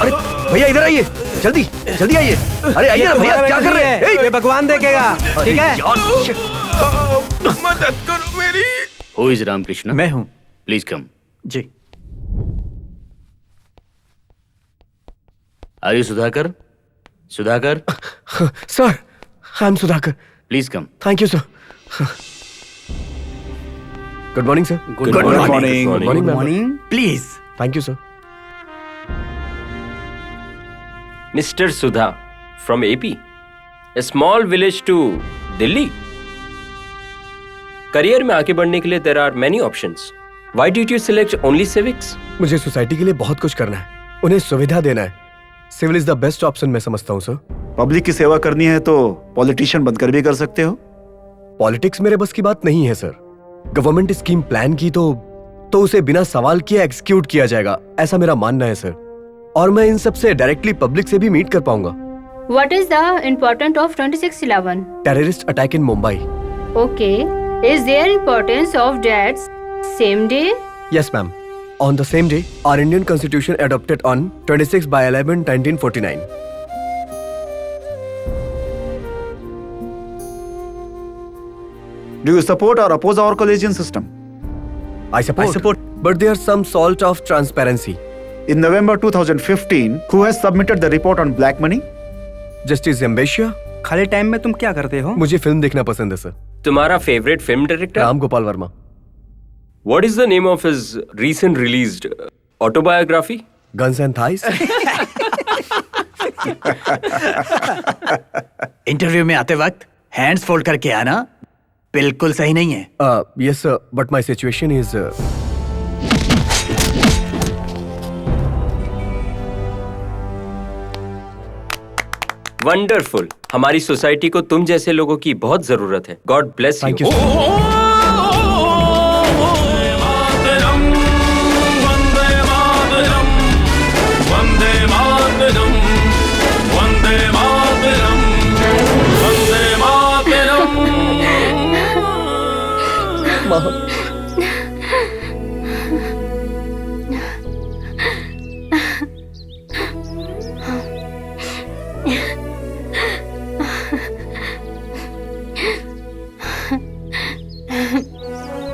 अरे भैया इधर आइए, जल्दी जल्दी आइए। अरे आइए ना भैया, क्या कर रहे हैं? ये भगवान देखेगा, ठीक है? मदद करो मेरी। Who is Ramakrishna? मैं हूँ। Please come. जी। Are you Sudhakar? Sudhakar? Sir, I am Sudhakar. Please come. Thank you sir. Good morning sir. Good morning. Morning morning. Please. Thank you sir. Mr. Sudha from AP, a small village to Delhi. Career में आगे बढ़ने के लिए there are many options. Why did you select only civics? मुझे society के लिए बहुत कुछ करना है, उन्हें सुविधा देना है। Civil is the best option मैं समझता हूँ सर। पब्लिक की सेवा करनी है तो पॉलिटिशियन बनकर भी कर सकते हो। पॉलिटिक्स मेरे बस की बात नहीं है सर। गवर्नमेंट स्कीम प्लान की तो उसे बिना सवाल किए एक्सिक्यूट किया जाएगा, ऐसा मेरा मानना है सर। और मैं इन सब से डायरेक्टली पब्लिक से भी मीट कर पाऊंगा। What is the importance of 26/11? Terrorist attack in Mumbai. Okay. Is there importance of that same day? Yes, ma'am. On the same day, our Indian Constitution adopted on 26/11, 1949. Do you support or oppose our collegian system? I support. But there's some salt of transparency. In November 2015, who has submitted the report on black money? Justice एम्बेशिया। खाली time में तुम क्या करते हो? मुझे film देखना पसंद है सर। तुम्हारा favourite film director? Ram Gopal Verma. What is the name of his recent released autobiography? Guns and Thighs। Interview में आते वक्त हैंड्स फोल्ड करके आना बिल्कुल सही नहीं है। Yes sir, but my situation is wonderful. हमारी सोसाइटी को तुम जैसे लोगों की बहुत जरूरत है। God bless you.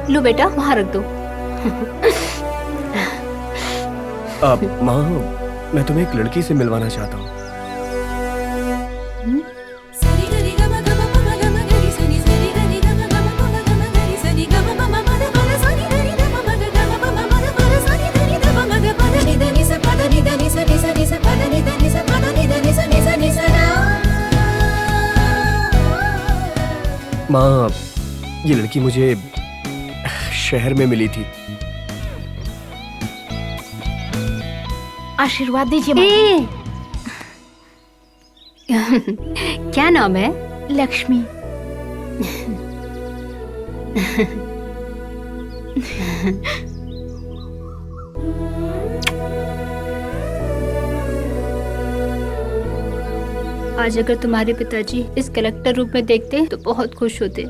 लो बेटा वहां रख दो। माँ, मैं तुम्हें एक लड़की से मिलवाना चाहता हूँ। माँ, ये लड़की मुझे शहर में मिली थी। आशीर्वाद दीजिए माँ। क्या नाम है? लक्ष्मी। आज अगर तुम्हारे पिताजी इस कलेक्टर रूप में देखते तो बहुत खुश होते।